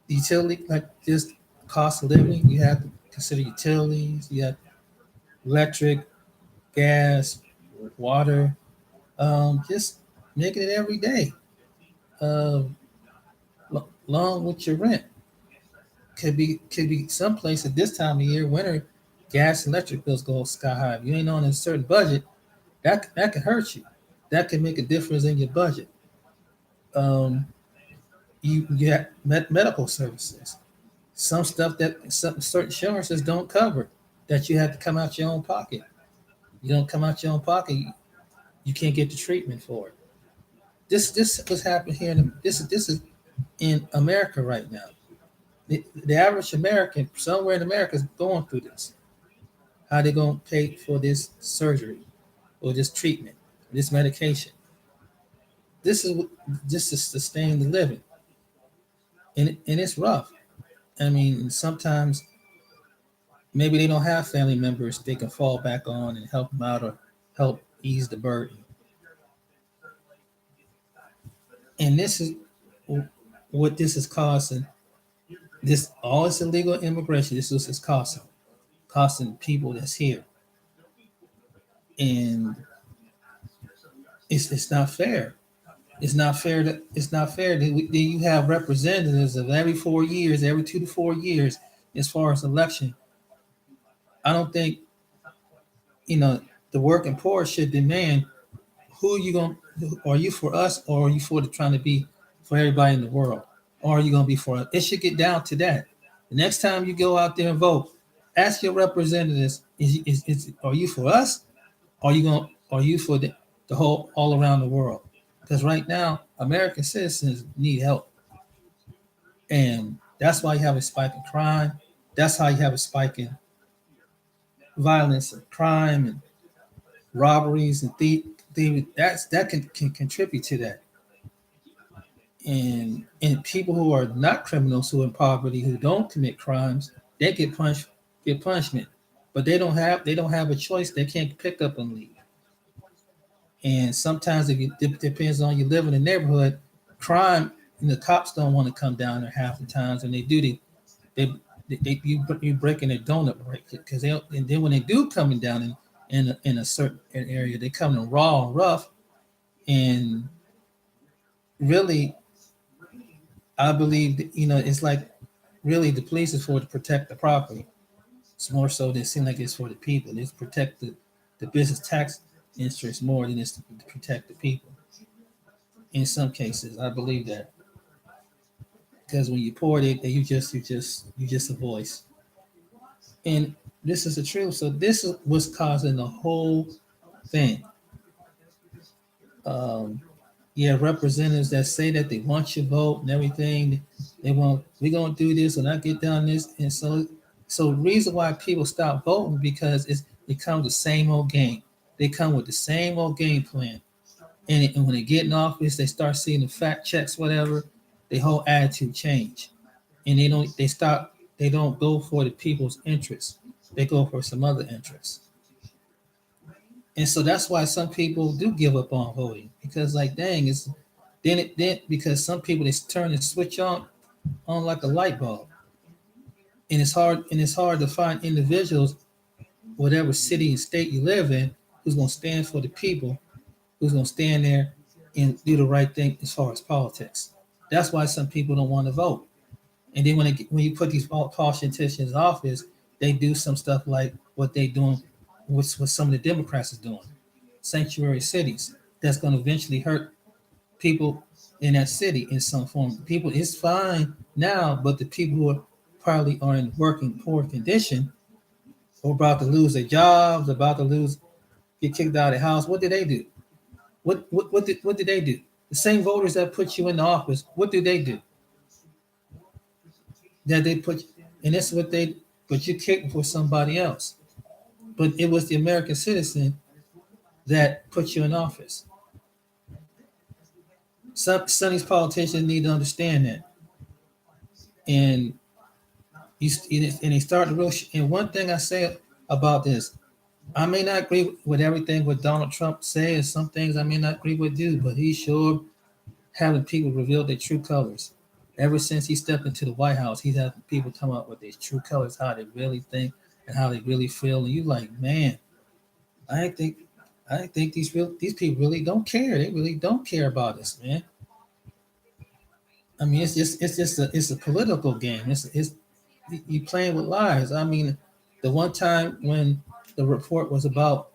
utility, like just cost of living, you have to consider utilities. You have electric, gas, water. Just making it every day. Along with your rent, could be some places this time of year, winter, gas and electric bills go sky high. If you ain't on a certain budget, that can hurt you. That can make a difference in your budget. Um, you get medical services. Some stuff that some certain insurances don't cover, that you have to come out your own pocket. You don't come out your own pocket, you can't get the treatment for it. This was happening here. This is in America right now. The average American somewhere in America is going through this. How they gonna pay for this surgery or this treatment, this medication? this is just to sustain the living, and it's rough. I mean, sometimes maybe they don't have family members they can fall back on and help them out or help ease the burden. And this is what this is causing. This all this illegal immigration. This is what's costing people that's here, and it's not fair. It's not fair that you have representatives of every 4 years, every 2 to 4 years, as far as election. I don't think the working poor should demand who you going. Are you for us, or are you for the trying to be for everybody in the world, or are you going to be for us? It should get down to that. The next time you go out there and vote, ask your representatives: are you for us? Are you for the whole all around the world? Because right now, American citizens need help, and that's why you have a spike in crime. That's how you have a spike in violence and crime and robberies and that can contribute to that. And people who are not criminals, who are in poverty, who don't commit crimes, they get punishment, but they don't have a choice. They can't pick up and leave. And sometimes if it depends on you live in a neighborhood, crime and the cops don't want to come down there half the times, and they do they, you breaking a donut break because and then when they do coming down in a certain area, they come in raw and rough. And really, I believe that, it's like really the police is for to protect the property. It's more so than it seems like it's for the people. It's protect the business tax interest more than it's to protect the people. In some cases, I believe that, because when you pour it, you just a voice. And this is the truth. So this is what's causing the whole thing. Yeah, representatives that say that they want your vote and everything. They want we're gonna do this and I get done this, and so the reason why people stop voting because it becomes the same old game. They come with the same old game plan, and when they get in office, they start seeing the fact checks, whatever. Their whole attitude change, and they don't go for the people's interests. They go for some other interests. And so that's why some people do give up on voting, because like dang, it's then because some people they turn and switch on like a light bulb. And it's hard to find individuals, whatever city and state you live in, who's gonna stand for the people, who's gonna stand there and do the right thing as far as politics. That's why some people don't want to vote. And then when you put these politicians in office, they do some stuff like what they doing, what some of the Democrats is doing, sanctuary cities. That's going to eventually hurt people in that city in some form. People, it's fine now, but the people who probably are in working poor condition, or about to lose their jobs, about to get kicked out of the house, what did they do? What did they do? The same voters that put you in the office, what do they do? That they put, and that's what they, but you kicked for somebody else. But it was the American citizen that put you in office. Some of these politicians need to understand that, and and they start to real. And one thing I say about this, I may not agree with everything what Donald Trump says. Some things I may not agree with, do, but he sure having people reveal their true colors. Ever since he stepped into the White House, he's had people come up with their true colors, how they really think and how they really feel. And you like, man, I think these people really don't care. They really don't care about us, man. I mean, it's a political game. It's you playing with lies. I mean, the one time when the report was about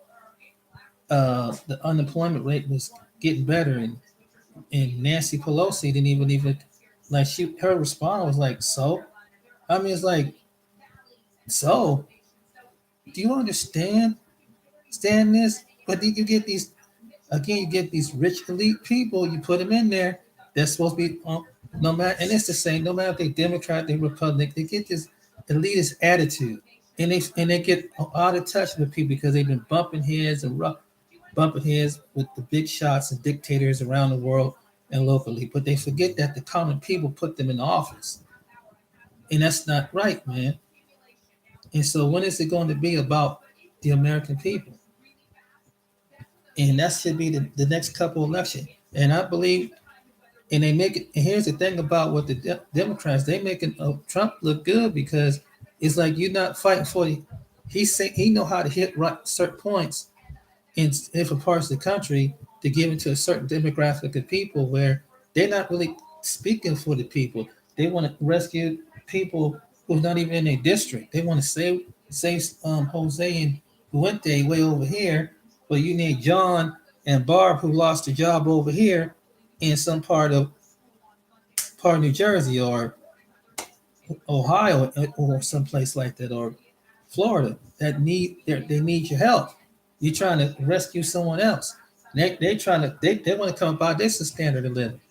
the unemployment rate was getting better, and Nancy Pelosi didn't even like her response was like, so. I mean, it's like, so. Do you understand this? But then you get these again. You get these rich elite people. You put them in there. They're supposed to be no matter, and it's the same. No matter if they Democrat, they Republican, they get this elitist attitude, and they get out of touch with people because they've been bumping heads with the big shots and dictators around the world, and locally, but they forget that the common people put them in office, and that's not right, man. And so, when is it going to be about the American people? And that should be the next couple elections. And I believe, and they make it. And here's the thing about what the Democrats, they making Trump look good because it's like you're not fighting for the. He say he know how to hit right certain points in different parts of the country to give it to a certain demographic of people where they're not really speaking for the people. They want to rescue people who's not even in their district. They want to save Jose and Fuente way over here, but you need John and Barb who lost their job over here in some part of New Jersey or Ohio or someplace like that or Florida that they need your help. You're trying to rescue someone else. They trying to they want to come about this standard of living.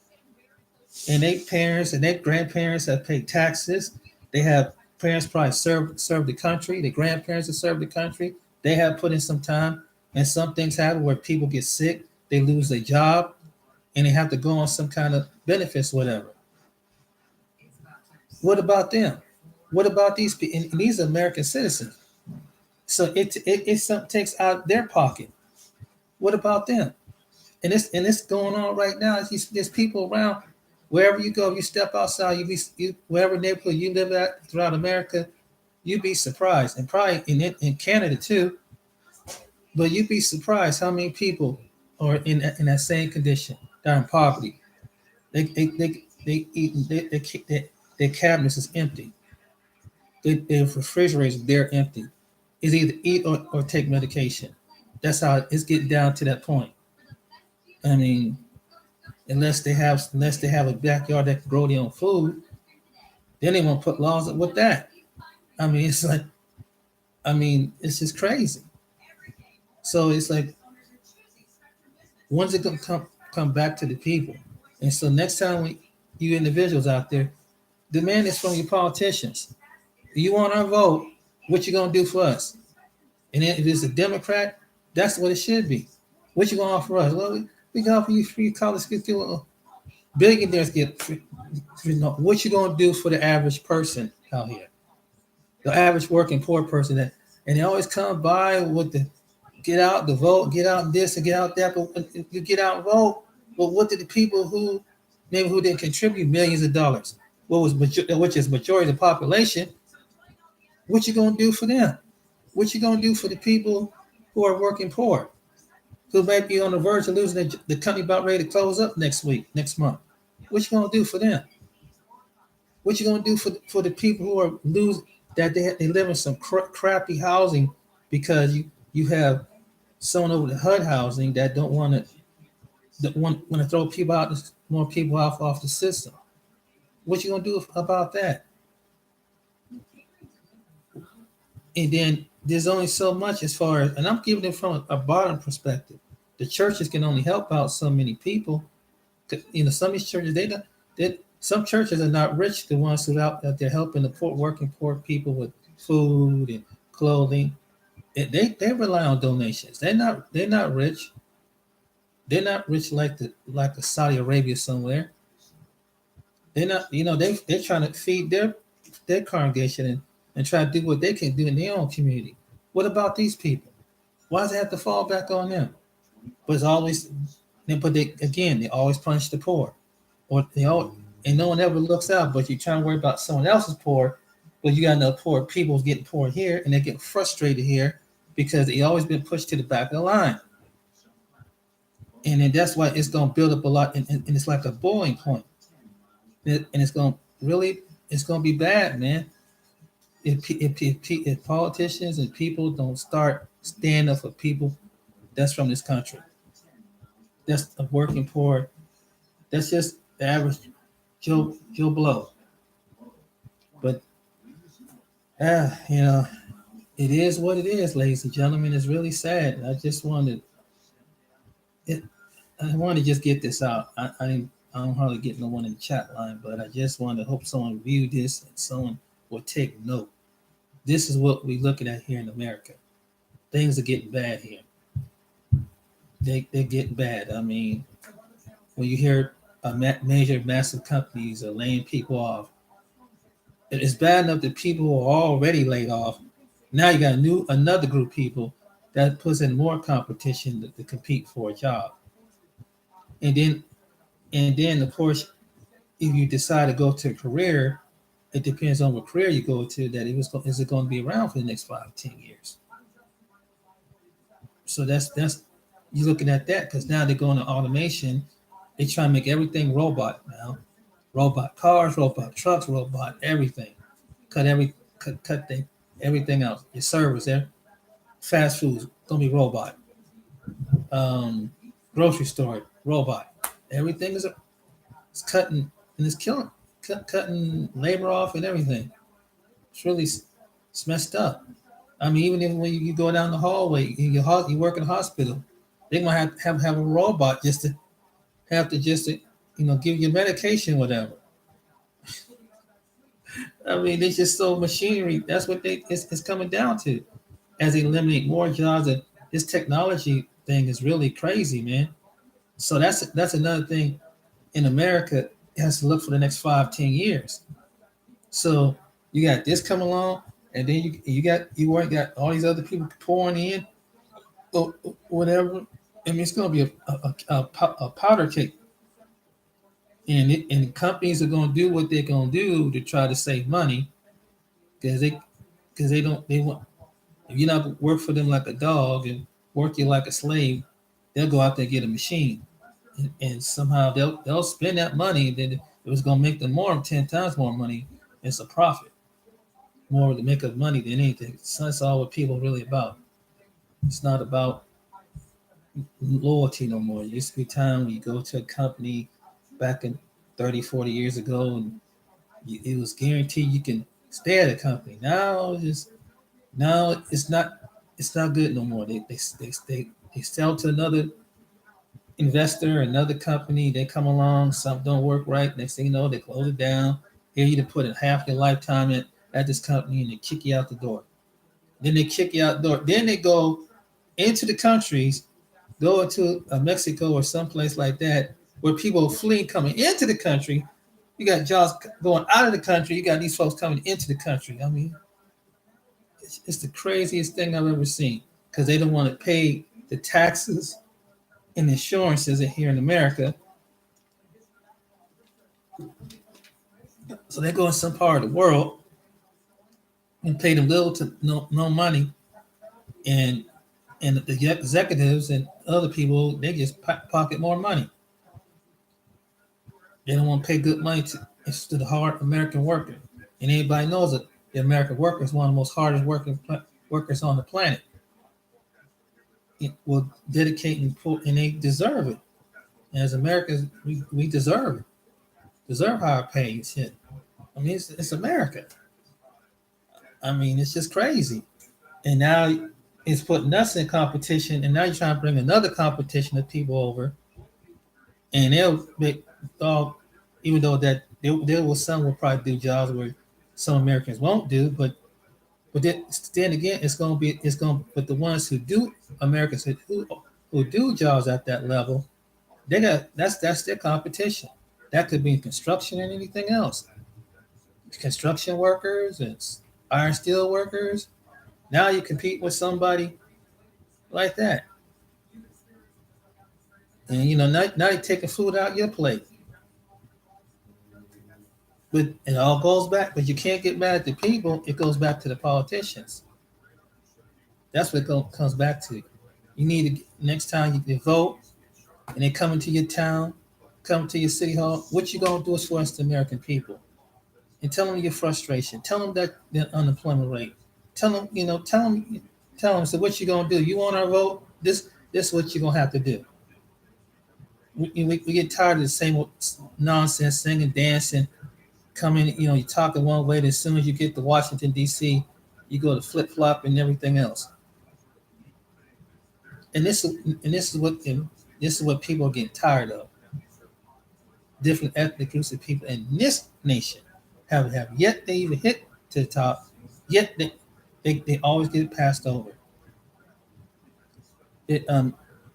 And their parents and their grandparents have paid taxes. They have parents probably served the country. The grandparents have served the country. They have put in some time, and some things happen where people get sick, they lose their job, and they have to go on some kind of benefits, whatever. What about them? What about these people? And these are American citizens. So it takes out their pocket. What about them? And it's going on right now. There's people around wherever you go. You step outside, wherever neighborhood you live at throughout America, you'd be surprised, and probably in Canada too. But you'd be surprised how many people are in that same condition. They're in poverty. They eat. Their cabinets is empty. Their refrigerators they're empty. It's either eat or take medication. That's how it's getting down to that point. I mean, unless they have a backyard that can grow their own food, then they won't put laws up with that. I mean, it's like, I mean, it's just crazy. So it's like, when's it gonna come back to the people? And so next time you individuals out there, demand this from your politicians. You want our vote? What you gonna do for us? And then if it's a Democrat, that's what it should be. What you gonna offer us? Well, we can offer you free college. Billionaires get free. What you gonna do for the average person out here? The average working poor person and they always come by with the get out the vote, get out this and get out that. But when you get out and vote, but what did the people who didn't contribute millions of dollars, which is majority of the population, what you gonna do for them? What you gonna do for the people who are working poor, who might be on the verge of losing the company about ready to close up next month? What you gonna do for them? What you gonna do for the people who are losing that they live in some crappy housing because you have someone over the HUD housing that don't want to throw people out, more people off the system. What you gonna do about that? And then there's only so much as far as, and I'm giving it from a bottom perspective. The churches can only help out so many people. Some of these churches some churches are not rich. The ones who out that they're helping the working poor people with food and clothing. They rely on donations. They're not rich. They're not rich like the Saudi Arabia somewhere. They're not. They're trying to feed their congregation and try to do what they can do in their own community. What about these people? Why does it have to fall back on them? But it's always, but they always punish the poor, or and no one ever looks out. But you're trying to worry about someone else's poor, but you got enough poor people getting poor here, and they're getting frustrated here because they always been pushed to the back of the line, and then that's why it's going to build up a lot, and it's like a boiling point, and it's going to be bad, man. If politicians and people don't start standing up for people that's from this country, that's a working poor, that's just the average Joe Blow. But it is what it is, ladies and gentlemen. It's really sad. I wanted to just get this out. I don't hardly get no one in the chat line, but I just want to hope someone view this and someone will take note. This is what we're looking at here in America. Things are getting bad here. They're getting bad. I mean, when you hear major massive companies are laying people off. It's bad enough that people who are already laid off. Now you got another group of people that puts in more competition to compete for a job. And then of course, if you decide to go to a career, it depends on what career you go to. That is it going to be around for the next 5, 10 years? So that's you're looking at that because now they're going to automation. They try to make everything robot now. Robot cars, robot trucks, robot everything. Cut everything else. Your servers there, fast foods gonna be robot. Um, Grocery store robot. Everything is it's cutting and it's killing, cutting labor off and everything. It's really it's messed up. I mean, even if when you go down the hallway, you work in a hospital, they might have a robot just to give you medication, whatever. I mean, it's just so machinery. That's what it's coming down to. As they eliminate more jobs, and this technology thing is really crazy, man. So that's another thing in America. It has to look for the next 5, 10 years. So you got this coming along, and then you got all these other people pouring in, or whatever. I mean, it's going to be a powder cake, and companies are going to do what they're going to do to try to save money because they don't they want if you're not work for them like a dog and work you like a slave, they'll go out there and get a machine, and somehow they'll spend that money. Then it was going to make them 10 times more money. It's a profit, more to make up money than anything. So that's all what people are really about. It's not about loyalty no more. It used to be time when you go to a company back in 30, 40 years ago, and it was guaranteed you can stay at a company. Now it's not good no more. They sell to another investor, another company. They come along, something don't work right. Next thing you know, they close it down. Here you to put in half your lifetime at this company, and they kick you out the door. Then they kick you out the door. Then they go into the countries, go into Mexico or someplace like that, where people are fleeing coming into the country. You got jobs going out of the country. You got these folks coming into the country. I mean, it's the craziest thing I've ever seen because they don't want to pay the taxes and insurances here in America. So they go in some part of the world and pay them little to no money, and the executives and other people they just pocket more money. They don't want to pay good money to the hard American worker. And anybody knows that the American worker is one of the most hardest working workers on the planet. It will dedicate and they deserve it. And as Americans, we deserve higher pay and shit. I mean, it's America. I mean, it's just crazy. And now it's putting us in competition, and now you're trying to bring another competition of people over, and they'll make all, even though that there will some will probably do jobs where some Americans won't do, but then again, it's going but the ones who do Americans who do jobs at that level, that's their competition. That could be in construction and anything else. Construction workers and iron steel workers. Now you compete with somebody like that, and now you're taking food out your plate. But it all goes back. But you can't get mad at the people. It goes back to the politicians. That's what it comes back to. You need to next time you vote, and they come into your town, come to your city hall. What you gonna do is for us, the American people, and tell them your frustration. Tell them that the unemployment rate. Tell them, tell them. So what you gonna do? You want our vote? This is what you're gonna have to do. We get tired of the same nonsense, singing, dancing, coming. You're talking one way. Then as soon as you get to Washington D.C., you go to flip flop and everything else. And this is what people are getting tired of. Different ethnic groups of people in this nation have yet they even hit to the top. Yet they always get passed over. It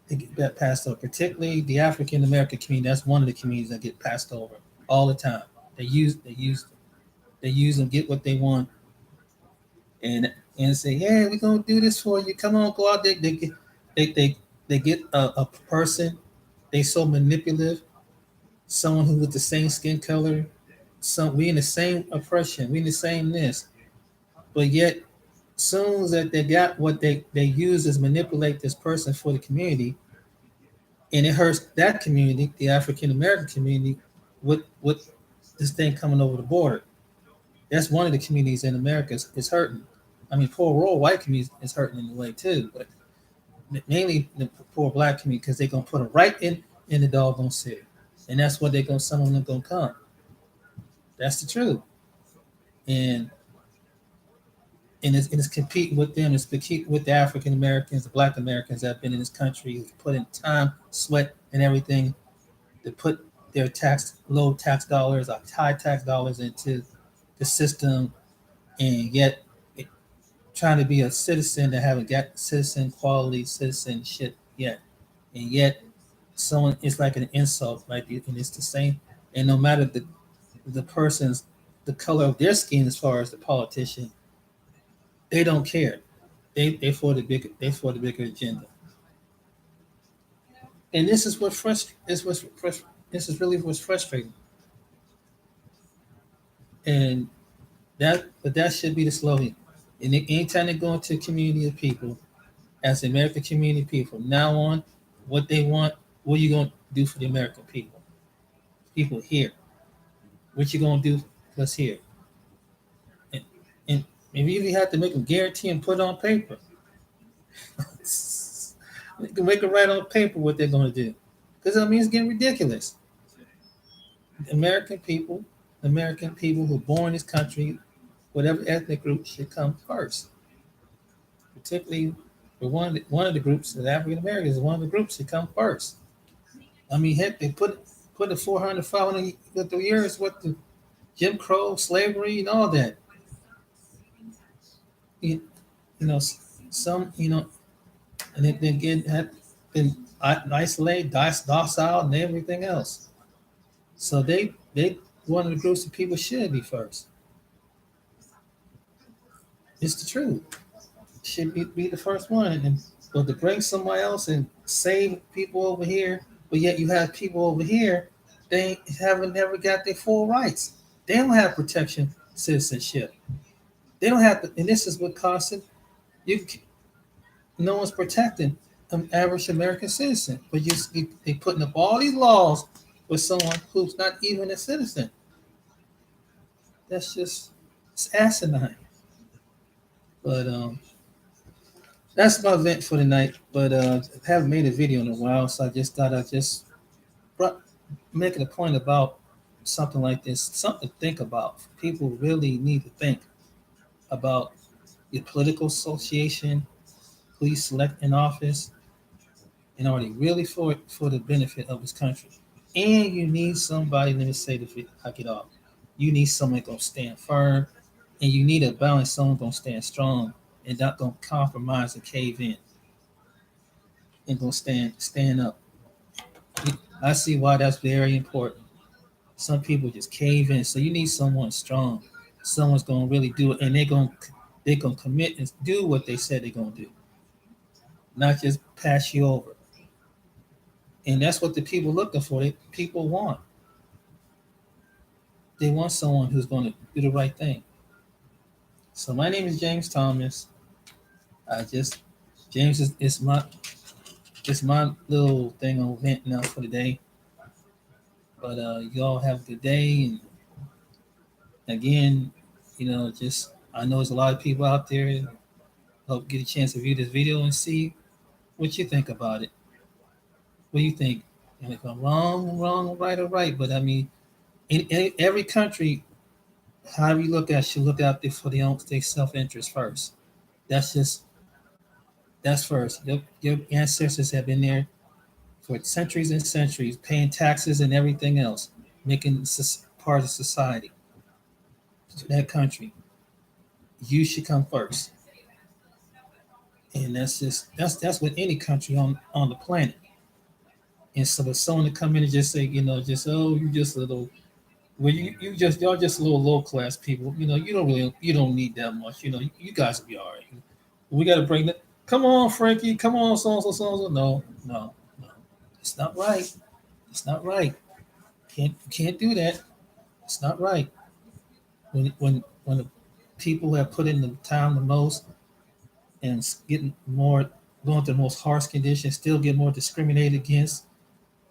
they get passed over. Particularly the African American community. That's one of the communities that get passed over all the time. They use them, get what they want, and say, "Hey, we're gonna do this for you. Come on, go out there." They they, they get a person. They so manipulative. Someone who with the same skin color. We in the same oppression. We in the same this, but yet soon as that they got what they use is manipulate this person for the community, and it hurts that community, the African American community, with this thing coming over the border. That's one of the communities in America is hurting. I mean, poor rural white communities is hurting in a way too, but mainly the poor black community because they're gonna put them right in the doggone city, and that's what they're gonna some of them gonna come. That's the truth, and it's competing with them. It's competing with the African Americans, the Black Americans that have been in this country, put in time, sweat, and everything to put their low tax dollars, or high tax dollars into the system, and yet trying to be a citizen that haven't got citizen quality citizenship yet, and yet someone it's like an insult, right? And it's the same, and no matter the person's the color of their skin, as far as the politician, they don't care. They for the bigger agenda, and this is what this is really what's frustrating, and that should be the slogan. And anytime they go into a community of people, as the American community of people, now on what they want, what are you going to do for the American people? People here, what you going to do for us here? And, and maybe you have to make them guarantee and put it on paper. You can make it right on paper what they're going to do, because I mean it's getting ridiculous. American people who are born in this country, whatever ethnic group should come first. Particularly for one of the groups, the African Americans, one of the groups should come first. I mean, heck, they put the 400, 500 years with the Jim Crow, slavery, and all that. You, you know, some, and they get had been isolated, docile, and everything else. So they one of the groups of people should be first. It's the truth. Should be the first one, and but to bring somebody else and save people over here, but yet you have people over here they haven't never got their full rights. They don't have protection citizenship. They don't have to, and this is what costs it. You no one's protecting an average American citizen, but they putting up all these laws with someone who's not even a citizen. That's just it's asinine. But that's my event for the night. But I haven't made a video in a while, so I just thought I'd just brought, make it a point about something like this, something to think about. People really need to think about your political association, who you select in office, and are they really for the benefit of this country? And you need somebody, let me say this, I get off. You need someone gonna stand firm, and you need a balance, someone gonna stand strong and not gonna compromise and cave in and gonna stand up. I see why that's very important. Some people just cave in, so you need someone strong. Someone's gonna really do it, and they're gonna commit and do what they said they're gonna do, not just pass you over. And that's what the people looking for. People want. They want someone who's going to do the right thing. So my name is James Thomas. I just James is my little thing on vent now for the day. But y'all have a good day. And again, just I know there's a lot of people out there. Hope get a chance to view this video and see what you think about it. What do you think? And if I'm wrong, right, or right. But I mean, in every country, however you look at, should look out there for their self interest first. That's just that's first. Your ancestors have been there for centuries and centuries, paying taxes and everything else, making part of society. To that country, you should come first. And that's with any country on the planet. And so for someone to come in and just say, just you just a little, well, y'all just a little low class people. You don't need that much. You guys will be all right. We got to bring that. Come on, Frankie. Come on, so and so, so and so. No, no, no. It's not right. It's not right. Can't do that. It's not right. When the people have put in the time the most and getting more, going through the most harsh conditions, still get more discriminated against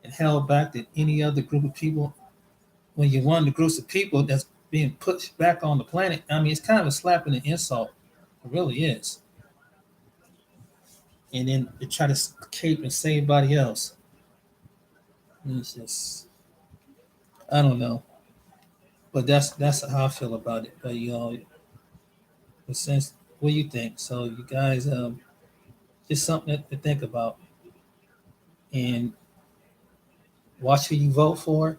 and held back than any other group of people. When you're one of the groups of people that's being pushed back on the planet, I mean, it's kind of a slap and an insult. It really is. And then they try to cape and save everybody else. And it's just, I don't know. But that's how I feel about it. But but since, what do you think? So you guys, just something to think about, and watch who you vote for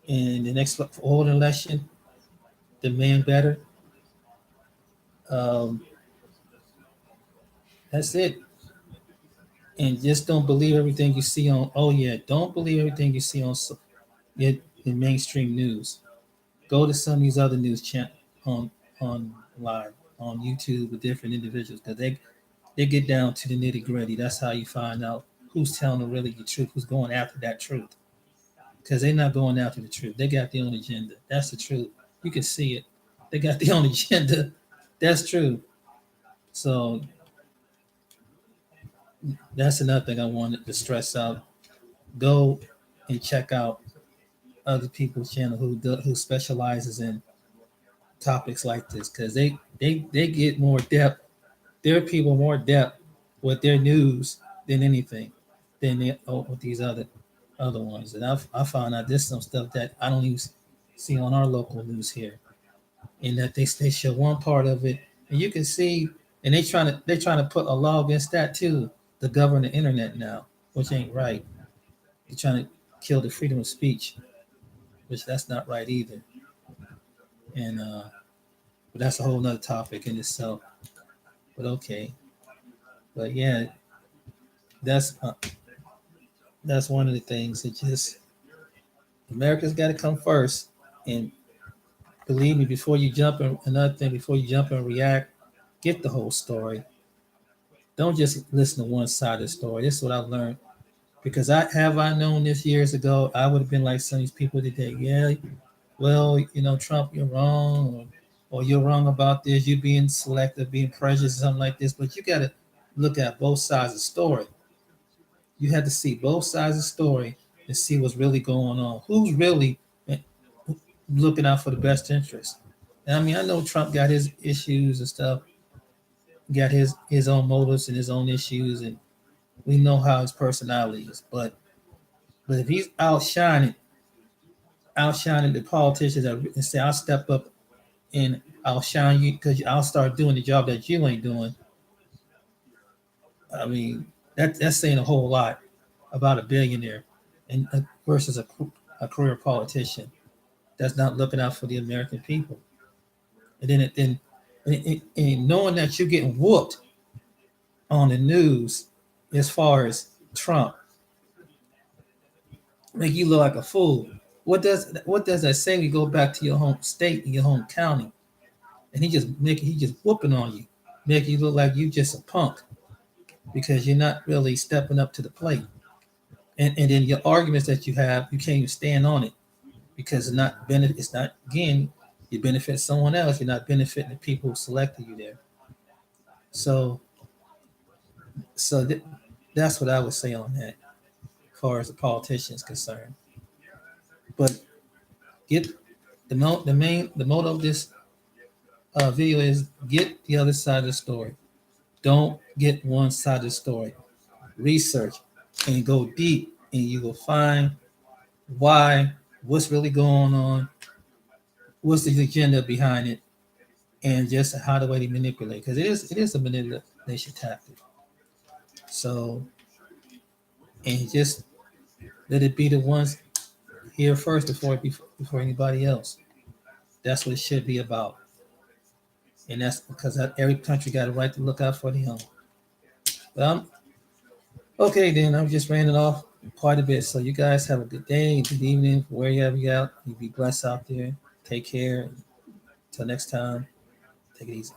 in the next old election. Demand better. Um, that's it. And just don't believe everything you see on. Oh yeah, don't believe everything you see on in mainstream news. Go to some of these other news channels on live on YouTube with different individuals, because they get down to the nitty gritty. That's how you find out who's telling really the truth, who's going after that truth. Because they're not going after the truth. They got their own agenda. That's the truth. You can see it. They got their own agenda. That's true. So that's another thing I wanted to stress out. Go and check out other people's channel who specializes in topics like this, because they get more depth. Their people more depth with their news than anything than with these other ones. And I found out there's some stuff that I don't even see on our local news here, and that they show one part of it, and you can see, and they trying to put a law against that too, to govern the internet now, which ain't right. They're trying to kill the freedom of speech, which that's not right either. And but that's a whole nother topic in itself. But okay, but yeah, that's uh, that's one of the things that just America's got to come first. And believe me, before you jump in, another thing, before you jump and react, get the whole story. Don't just listen to one side of the story. This is what I've learned. Because I known this years ago, I would have been like some of these people today. Yeah, well, Trump, you're wrong, or you're wrong about this. You're being selective, being prejudiced, something like this. But you got to look at both sides of the story. You have to see both sides of the story and see what's really going on. Who's really looking out for the best interest? And I mean, I know Trump got his issues and stuff, got his own motives and his own issues, and we know how his personality is. But if he's outshining the politicians and say, "I'll step up and I'll shine you because I'll start doing the job that you ain't doing." I mean, that's saying a whole lot about a billionaire and versus a career politician that's not looking out for the American people. And and knowing that you're getting whooped on the news as far as Trump, make you look like a fool. What does that say when you go back to your home state and your home county, and he just whooping on you, making you look like you just a punk because you're not really stepping up to the plate. And then your arguments that you have, you can't even stand on it because it's not again, you benefit someone else, you're not benefiting the people who selected you there. So so that's what I would say on that as far as the politician is concerned. But get the motto of this video is get the other side of the story. Don't get one side of the story. Research and go deep, and you will find why, what's really going on, what's the agenda behind it, and just how the way they manipulate. Because it is a manipulation tactic. So, and just let it be the ones here first before anybody else. That's what it should be about. and that's because every country got a right to look out for their own. But okay, then I'm just ranting off quite a bit. So you guys have a good day, good evening, wherever you out. You be blessed out there. Take care. Until next time, take it easy.